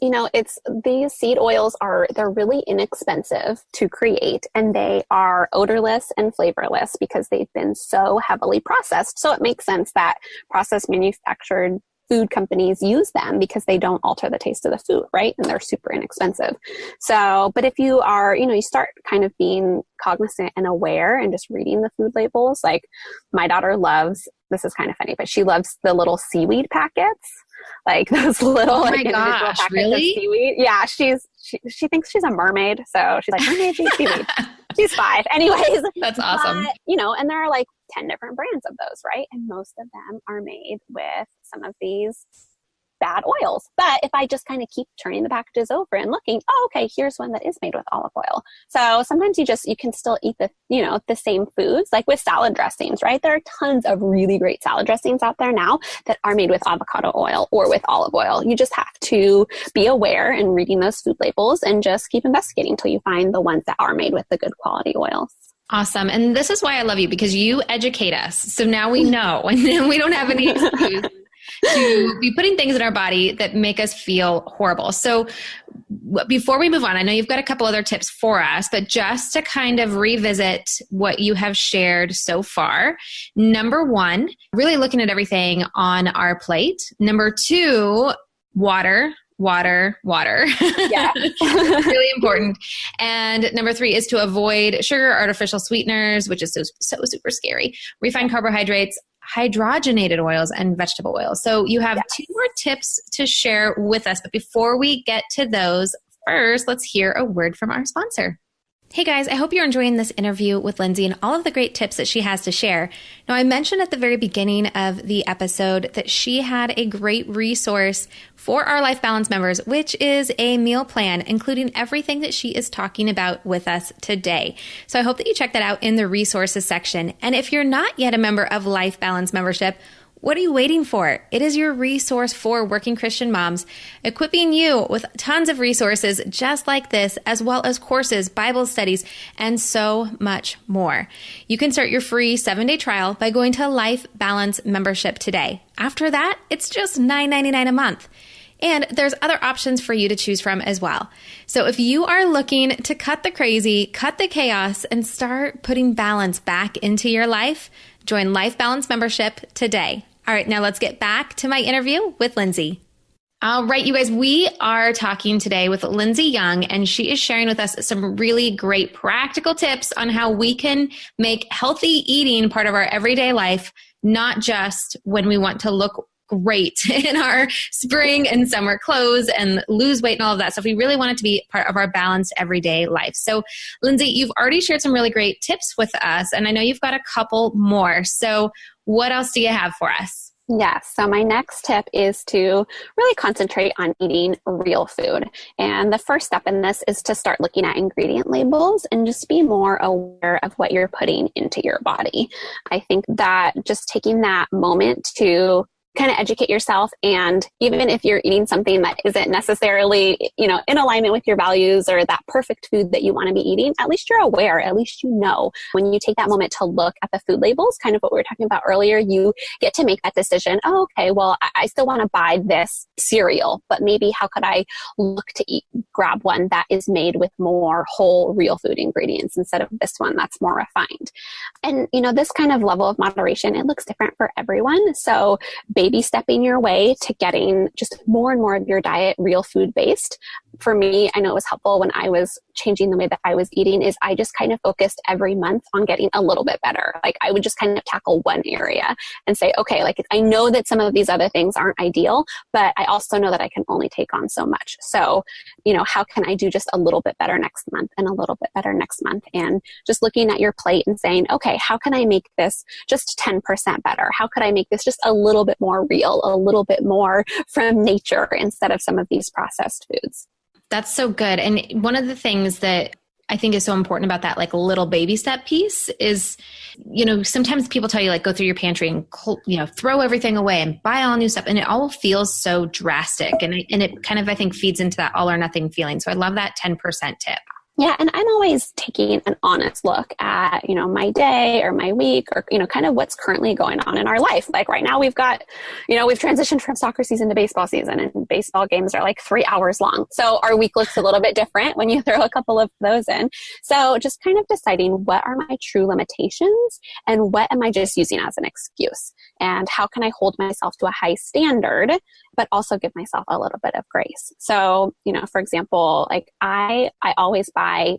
these seed oils they're really inexpensive to create, and they are odorless and flavorless because they've been so heavily processed. So it makes sense that processed manufactured food companies use them because they don't alter the taste of the food, right? And they're super inexpensive. So, but if you are, you start kind of being cognizant and aware and just reading the food labels, like my daughter loves, this is kind of funny, but she loves the little seaweed packets, like those little individual packets really? of seaweed. Yeah, she thinks she's a mermaid. So she's like, mermaids eat seaweed. She's 5. Anyways. That's awesome. But, and there are like 10 different brands of those, right? And most of them are made with some of these bad oils. But if I just kind of keep turning the packages over and looking, oh, okay, here's one that is made with olive oil. So sometimes you can still eat the same foods, like with salad dressings, right? There are tons of really great salad dressings out there now that are made with avocado oil or with olive oil. You just have to be aware and reading those food labels and just keep investigating until you find the ones that are made with the good quality oils. Awesome. And this is why I love you, because you educate us. So now we know, and then we don't have any excuse to be putting things in our body that make us feel horrible. So before we move on, I know you've got a couple other tips for us, but just to kind of revisit what you have shared so far. Number 1, really looking at everything on our plate. Number 2, water. Yeah. Really important. And number 3 is to avoid sugar, artificial sweeteners, which is so super scary, refined carbohydrates, hydrogenated oils, and vegetable oils. So you have 2 more tips to share with us. But before we get to those, first, let's hear a word from our sponsor. Hey guys, I hope you're enjoying this interview with Lindsay and all of the great tips that she has to share. Now, I mentioned at the very beginning of the episode that she had a great resource for our Life Balance members, which is a meal plan, including everything that she is talking about with us today. So I hope that you check that out in the resources section. And if you're not yet a member of Life Balance membership, what are you waiting for? It is your resource for working Christian moms, equipping you with tons of resources just like this, as well as courses, Bible studies, and so much more. You can start your free 7-day trial by going to Life Balance membership today. After that, it's just $9.99 a month. And there's other options for you to choose from as well. So if you are looking to cut the crazy, cut the chaos, and start putting balance back into your life, join Life Balance membership today. All right, now let's get back to my interview with Lindsay. All right, you guys, we are talking today with Lindsay Young, and she is sharing with us some really great practical tips on how we can make healthy eating part of our everyday life, not just when we want to look great in our spring and summer clothes and lose weight and all of that stuff. We really want it to be part of our balanced everyday life. So, Lindsay, you've already shared some really great tips with us, and I know you've got a couple more. So what else do you have for us? Yes. So my next tip is to really concentrate on eating real food. And the first step in this is to start looking at ingredient labels and just be more aware of what you're putting into your body. I think that just taking that moment to kind of educate yourself, and even if you're eating something that isn't necessarily, in alignment with your values or that perfect food that you want to be eating, at least you're aware, at least when you take that moment to look at the food labels, kind of what we were talking about earlier, you get to make that decision. Oh, okay, well, I still want to buy this cereal, but maybe how could I look to grab one that is made with more whole real food ingredients instead of this one that's more refined. And, this kind of level of moderation, it looks different for everyone. So baby stepping your way to getting just more and more of your diet real food based. For me, I know it was helpful when I was changing the way that I was eating is I just kind of focused every month on getting a little bit better. Like I would just kind of tackle one area and say, okay, like I know that some of these other things aren't ideal, but I also know that I can only take on so much. So, how can I do just a little bit better next month and a little bit better next month? And just looking at your plate and saying, okay, how can I make this just 10% better? How could I make this just a little bit more real, a little bit more from nature instead of some of these processed foods? That's so good. And one of the things that I think is so important about that, like little baby step piece is, sometimes people tell you like, go through your pantry and, throw everything away and buy all new stuff. And it all feels so drastic. And it kind of, I think, feeds into that all or nothing feeling. So I love that 10% tip. Yeah. And I'm always taking an honest look at, my day or my week or, kind of what's currently going on in our life. Like right now we've got, we've transitioned from soccer season to baseball season, and baseball games are like 3 hours long. So our week looks a little bit different when you throw a couple of those in. So just kind of deciding what are my true limitations and what am I just using as an excuse, and how can I hold myself to a high standard, but also give myself a little bit of grace. So, for example, like I always buy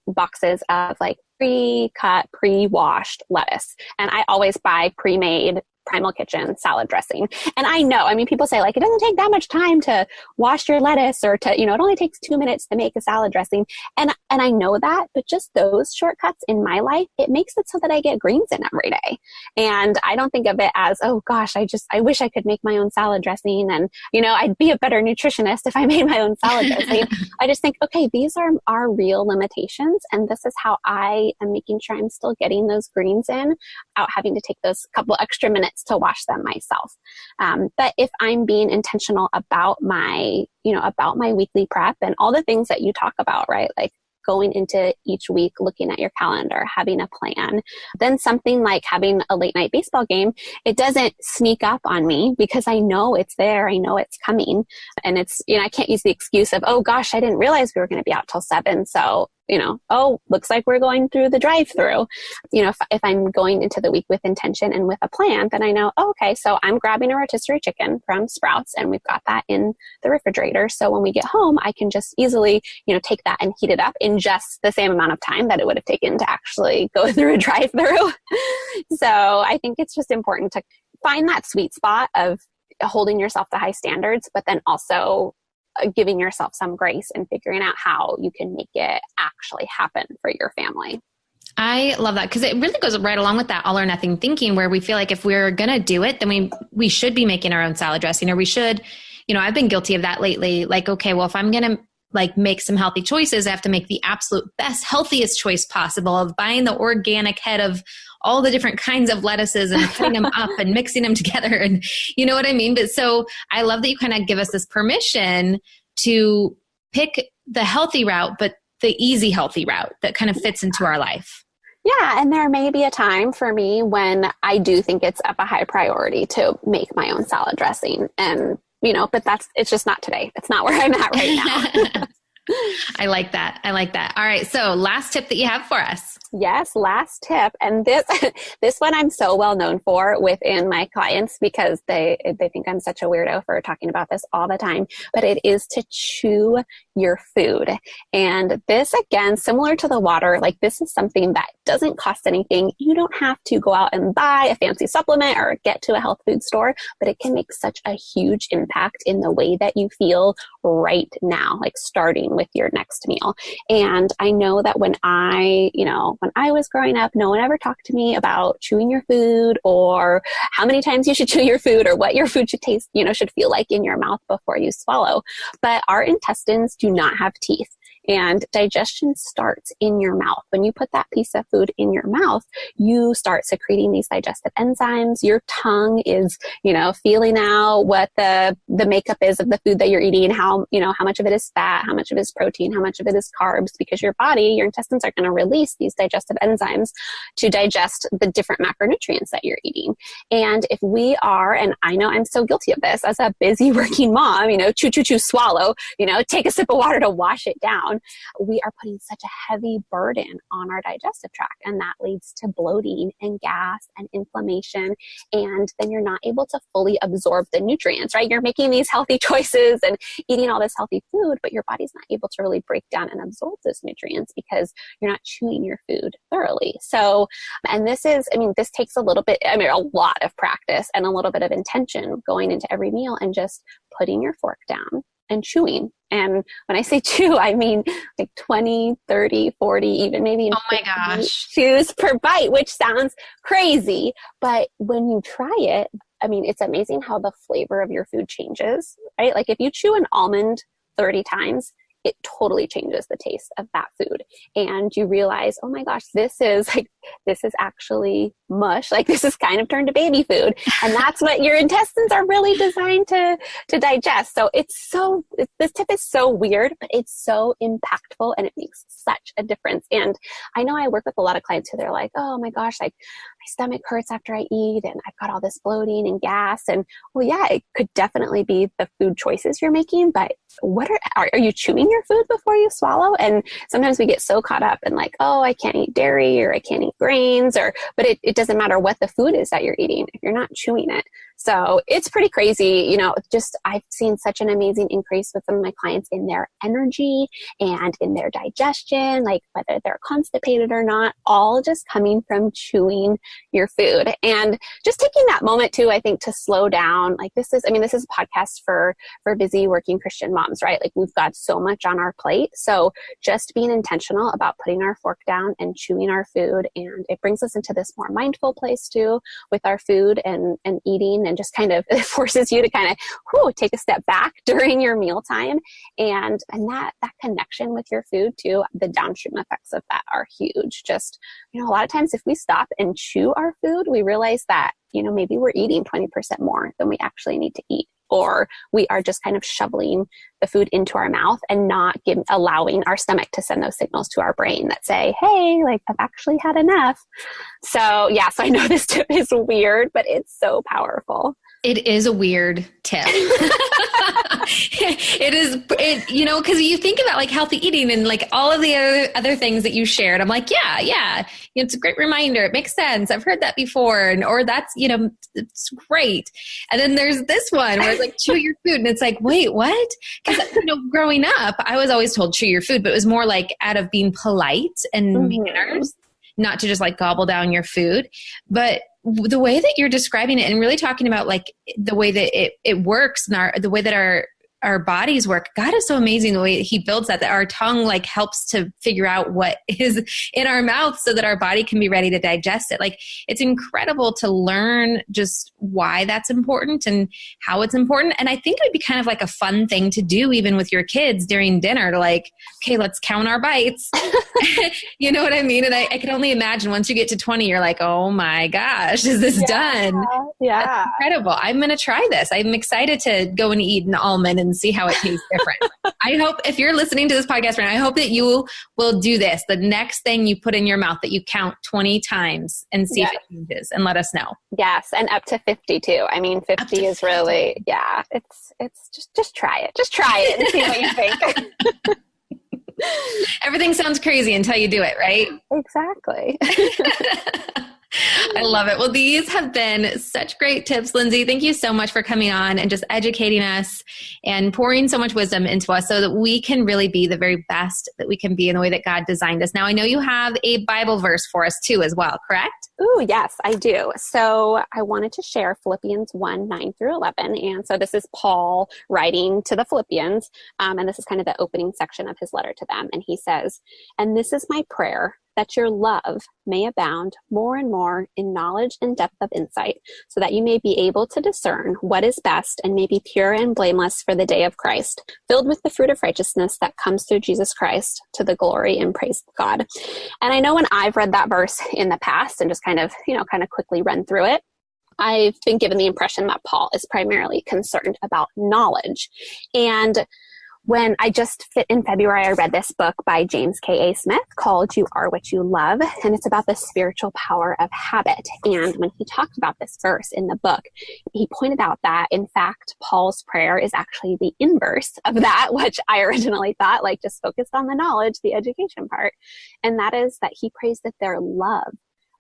boxes of like pre-cut, pre-washed lettuce. And I always buy pre-made Primal Kitchen salad dressing. And I know, people say like, it doesn't take that much time to wash your lettuce or to, it only takes 2 minutes to make a salad dressing. And I know that, but just those shortcuts in my life, it makes it so that I get greens in every day. And I don't think of it as, oh gosh, I wish I could make my own salad dressing. And, I'd be a better nutritionist if I made my own salad dressing. I just think, okay, these are our real limitations. And this is how I am making sure I'm still getting those greens in without having to take those couple extra minutes to wash them myself. But if I'm being intentional about my weekly prep and all the things that you talk about, right? Like going into each week, looking at your calendar, having a plan, then something like having a late night baseball game, it doesn't sneak up on me because I know it's there. I know it's coming. And it's, I can't use the excuse of, oh gosh, I didn't realize we were going to be out till 7. So, oh, looks like we're going through the drive-through. If I'm going into the week with intention and with a plan, then I know, oh, okay, so I'm grabbing a rotisserie chicken from Sprouts and we've got that in the refrigerator. So when we get home, I can just easily, take that and heat it up in just the same amount of time that it would have taken to actually go through a drive-through. So I think it's just important to find that sweet spot of holding yourself to high standards, but then also giving yourself some grace and figuring out how you can make it actually happen for your family. I love that because it really goes right along with that all or nothing thinking where we feel like if we're going to do it, then we should be making our own salad dressing, or we should, I've been guilty of that lately. Like, okay, well, if I'm going to like make some healthy choices, I have to make the absolute best, healthiest choice possible of buying the organic head of all the different kinds of lettuces and cutting them up and mixing them together. And you know what I mean? But so I love that you kind of give us this permission to pick the healthy route, but the easy healthy route that kind of fits into our life. Yeah. And there may be a time for me when I do think it's of a high priority to make my own salad dressing. And, but it's just not today. That's not where I'm at right now. I like that. All right. So last tip that you have for us. Yes, last tip. And this one I'm so well known for within my clients because they think I'm such a weirdo for talking about this all the time, but it is to chew your food. And this, again, similar to the water, like this is something that doesn't cost anything. You don't have to go out and buy a fancy supplement or get to a health food store, but it can make such a huge impact in the way that you feel right now, like starting with your next meal. And I know that when I, when I was growing up, no one ever talked to me about chewing your food or how many times you should chew your food or what your food should taste, should feel like in your mouth before you swallow. But our intestines do not have teeth. And digestion starts in your mouth. When you put that piece of food in your mouth, you start secreting these digestive enzymes. Your tongue is, feeling out what the makeup is of the food that you're eating, how much of it is fat, how much of it is protein, how much of it is carbs, because your intestines are going to release these digestive enzymes to digest the different macronutrients that you're eating. And if we are, and I know I'm so guilty of this as a busy working mom, chew, chew, chew, swallow, take a sip of water to wash it down. We are putting such a heavy burden on our digestive tract, and that leads to bloating and gas and inflammation. And then you're not able to fully absorb the nutrients, right? You're making these healthy choices and eating all this healthy food, but your body's not able to really break down and absorb those nutrients because you're not chewing your food thoroughly. So, and this takes a lot of practice and a little bit of intention going into every meal and just putting your fork down and chewing. And when I say chew, I mean like 20, 30, 40, even maybe 50 chews per bite, which sounds crazy. But when you try it, it's amazing how the flavor of your food changes, right? Like if you chew an almond 30 times, it totally changes the taste of that food. And you realize, oh my gosh, this is actually mush. Like this is kind of turned to baby food. And that's what your intestines are really designed to digest. So this tip is so weird, but it's so impactful and it makes such a difference. And I know I work with a lot of clients who they're like, oh my gosh, like my stomach hurts after I eat and I've got all this bloating and gas. And well, yeah, it could definitely be the food choices you're making, but are you chewing your food before you swallow? And sometimes we get so caught up in like, oh, I can't eat dairy or I can't eat grains but it doesn't matter what the food is that you're eating if you're not chewing it. So it's pretty crazy. I've seen such an amazing increase with some of my clients in their energy and in their digestion, like whether they're constipated or not, all just coming from chewing your food. And just taking that moment too, I think, to slow down. Like this is a podcast for busy working Christian moms, right? Like we've got so much on our plate. So just being intentional about putting our fork down and chewing our food. And it brings us into this more mindful place too with our food and eating, and just kind of it forces you to kind of take a step back during your mealtime. And that connection with your food too, the downstream effects of that are huge. Just, a lot of times if we stop and chew our food, we realize that, maybe we're eating 20% more than we actually need to eat. Or we are just kind of shoveling the food into our mouth and not allowing our stomach to send those signals to our brain that say, hey, like I've actually had enough. So yeah, so I know this tip is weird, but it's so powerful. It is a weird tip. It is, because you think about like healthy eating and like all of the other things that you shared. I'm like, yeah, it's a great reminder. It makes sense. I've heard that before. Or that's, it's great. And then there's this one where it's like, chew your food. And it's like, wait, what? Because, growing up, I was always told chew your food, but it was more like out of being polite and manners, not to just like gobble down your food. But the way that you're describing it and really talking about like the way that it works and the way that our bodies work. God is so amazing the way that he builds that our tongue like helps to figure out what is in our mouth so that our body can be ready to digest it. Like it's incredible to learn just why that's important and how it's important. And I think it would be kind of like a fun thing to do even with your kids during dinner to like, okay, let's count our bites. You know what I mean? And I can only imagine once you get to 20, you're like, oh my gosh, is this done? Yeah. That's incredible. I'm going to try this. I'm excited to go and eat an almond and see how it tastes different. I hope if you're listening to this podcast right now, I hope that you will do this. The next thing you put in your mouth, that you count 20 times and see if it changes and let us know. Yes. And up to 50 too. 50 is really, it's just try it. Just try it and see what you think. Everything sounds crazy until you do it, right? Exactly. I love it. Well, these have been such great tips, Lindsay. Thank you so much for coming on and just educating us and pouring so much wisdom into us so that we can really be the very best that we can be in the way that God designed us. Now, I know you have a Bible verse for us too as well, correct? Ooh, yes, I do. So I wanted to share Philippians 1, 9 through 11. And so this is Paul writing to the Philippians. And this is kind of the opening section of his letter to them. And he says, "And this is my prayer, that your love may abound more and more in knowledge and depth of insight, so that you may be able to discern what is best and may be pure and blameless for the day of Christ, filled with the fruit of righteousness that comes through Jesus Christ, to the glory and praise of God. And I know when I've read that verse in the past and just kind of quickly run through it, I've been given the impression that Paul is primarily concerned about knowledge. And when in February, I read this book by James K.A. Smith called You Are What You Love, and it's about the spiritual power of habit. And when he talked about this verse in the book, he pointed out that, in fact, Paul's prayer is actually the inverse of that, which I originally thought, just focused on the knowledge, the education part. And that is that he prays that their love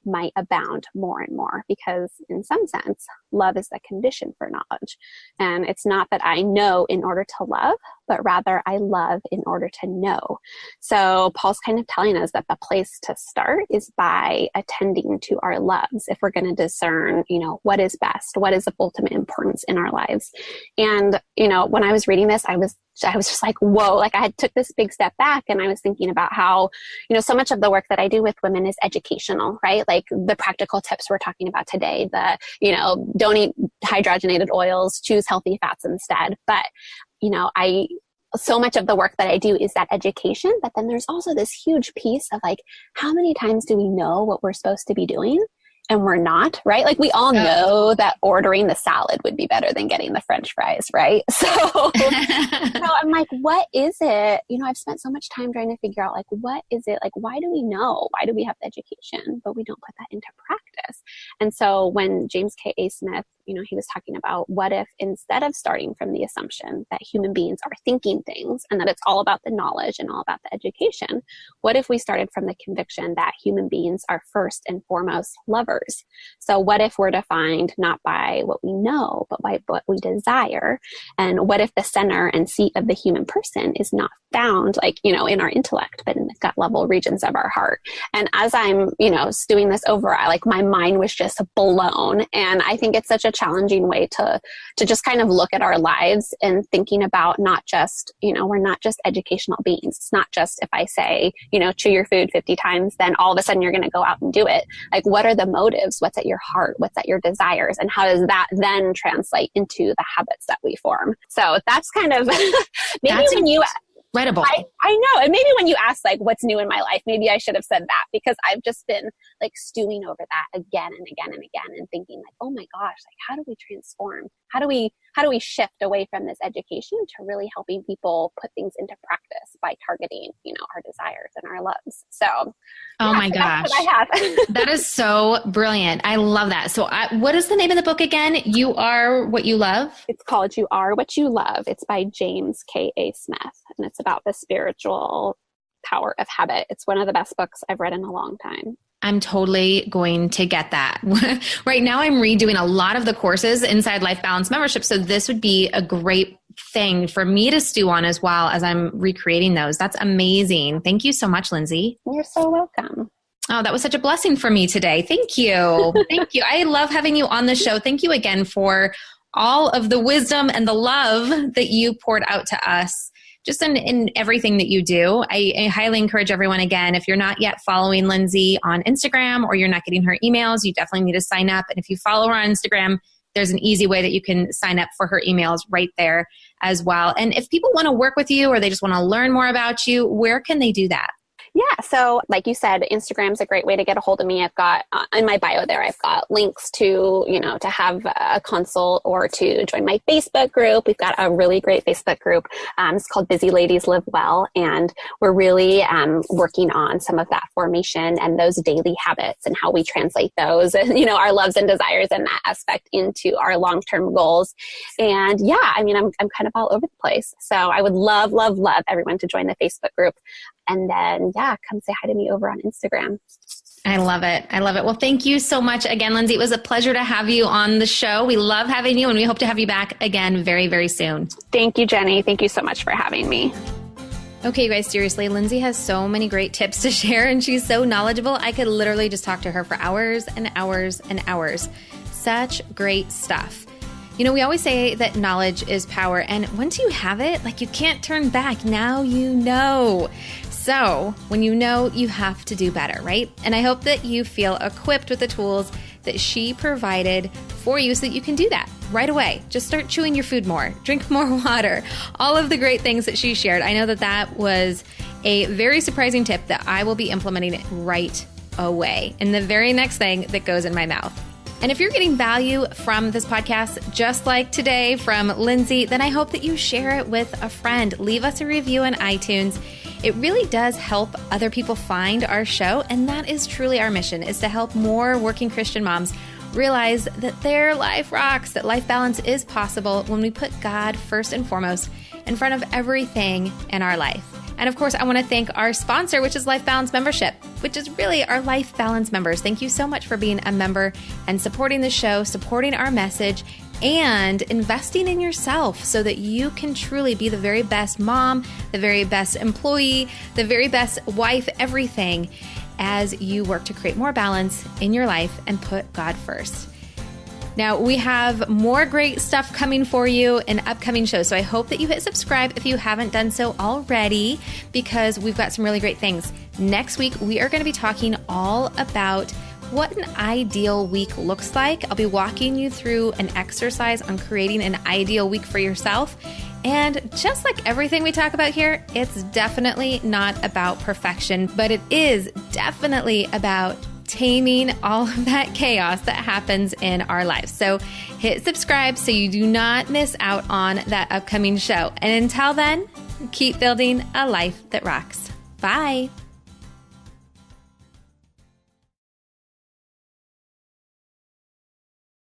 might abound more and more, because in some sense, love is the condition for knowledge. And it's not that I know in order to love, but rather I love in order to know. So Paul's kind of telling us that the place to start is by attending to our loves, if we're going to discern, what is best, what is of ultimate importance in our lives. And, when I was reading this, I was just like, whoa, I had took this big step back, and I was thinking about how, so much of the work that I do with women is educational, right? Like the practical tips we're talking about today, don't eat hydrogenated oils, choose healthy fats instead. But, so much of the work that I do is that education, but then there's also this huge piece of how many times do we know what we're supposed to be doing? And we're not, right? We all know that ordering the salad would be better than getting the French fries, right? So, I'm like, what is it? I've spent so much time trying to figure out, what is it? Why do we know? Why do we have the education, but we don't put that into practice? And so when James K.A. Smith, he was talking about, what if instead of starting from the assumption that human beings are thinking things and that it's all about the knowledge and all about the education, what if we started from the conviction that human beings are first and foremost lovers? So what if we're defined not by what we know, but by what we desire? And what if the center and seat of the human person is not found in our intellect, but in the gut level regions of our heart? And as I'm, stewing this over, my mind was just blown. And I think it's such a challenging way to just kind of look at our lives and thinking about not just, we're not just educational beings. It's not just if I say, chew your food 50 times, then all of a sudden you're going to go out and do it. What are the motives? What's at your heart? What's at your desires? And how does that then translate into the habits that we form? So that's kind of incredible. I know. And maybe when you ask what's new in my life, maybe I should have said that, because I've just been stewing over that again and again and again and thinking oh my gosh, how do we transform? How do we shift away from this education to really helping people put things into practice by targeting, our desires and our loves? So, oh my gosh, that's what I have. That is so brilliant. I love that. So what is the name of the book again? You Are What You Love? It's called You Are What You Love. It's by James K.A. Smith, and it's about the spiritual power of habit. It's one of the best books I've read in a long time. I'm totally going to get that. Right now I'm redoing a lot of the courses inside Life Balance membership. So this would be a great thing for me to stew on as well as I'm recreating those. That's amazing. Thank you so much, Lindsay. You're so welcome. Oh, that was such a blessing for me today. Thank you. Thank you. I love having you on the show. Thank you again for all of the wisdom and the love that you poured out to us just in everything that you do. I highly encourage everyone, again, if you're not yet following Lindsay on Instagram or you're not getting her emails, you definitely need to sign up. And if you follow her on Instagram, there's an easy way that you can sign up for her emails right there as well. And if people want to work with you or they just want to learn more about you, where can they do that? Yeah. So like you said, Instagram's a great way to get a hold of me. I've got in my bio there, I've got links to, to have a consult or to join my Facebook group. We've got a really great Facebook group. It's called Busy Ladies Live Well. And we're really working on some of that formation and those daily habits and how we translate those, our loves and desires and that aspect into our long-term goals. And yeah, I'm kind of all over the place. So I would love, love, love everyone to join the Facebook group. And then, come say hi to me over on Instagram. I love it. I love it. Well, thank you so much again, Lindsay. It was a pleasure to have you on the show. We love having you, and we hope to have you back again very, very soon. Thank you, Jenny. Thank you so much for having me. Okay, you guys, seriously, Lindsay has so many great tips to share, and she's so knowledgeable. I could literally just talk to her for hours and hours and hours. Such great stuff. We always say that knowledge is power, and once you have it, you can't turn back. Now you know. So when you know, you have to do better, right? And I hope that you feel equipped with the tools that she provided for you so that you can do that right away. Just start chewing your food more, drink more water, all of the great things that she shared. I know that that was a very surprising tip that I will be implementing it right away and the very next thing that goes in my mouth. And if you're getting value from this podcast, just like today from Lindsay, then I hope that you share it with a friend. Leave us a review on iTunes. It really does help other people find our show. And that is truly our mission, is to help more working Christian moms realize that their life rocks, that life balance is possible when we put God first and foremost in front of everything in our life. And of course, I want to thank our sponsor, which is Life Balance Membership, which is really our Life Balance members. Thank you so much for being a member and supporting the show, supporting our message, and investing in yourself so that you can truly be the very best mom, the very best employee, the very best wife, everything, as you work to create more balance in your life and put God first. Now, we have more great stuff coming for you in upcoming shows, so I hope that you hit subscribe if you haven't done so already, because we've got some really great things. Next week, we are going to be talking all about what an ideal week looks like. I'll be walking you through an exercise on creating an ideal week for yourself. And just like everything we talk about here, it's definitely not about perfection, but it is definitely about taming all of that chaos that happens in our lives. So hit subscribe so you do not miss out on that upcoming show. And until then, keep building a life that rocks. Bye.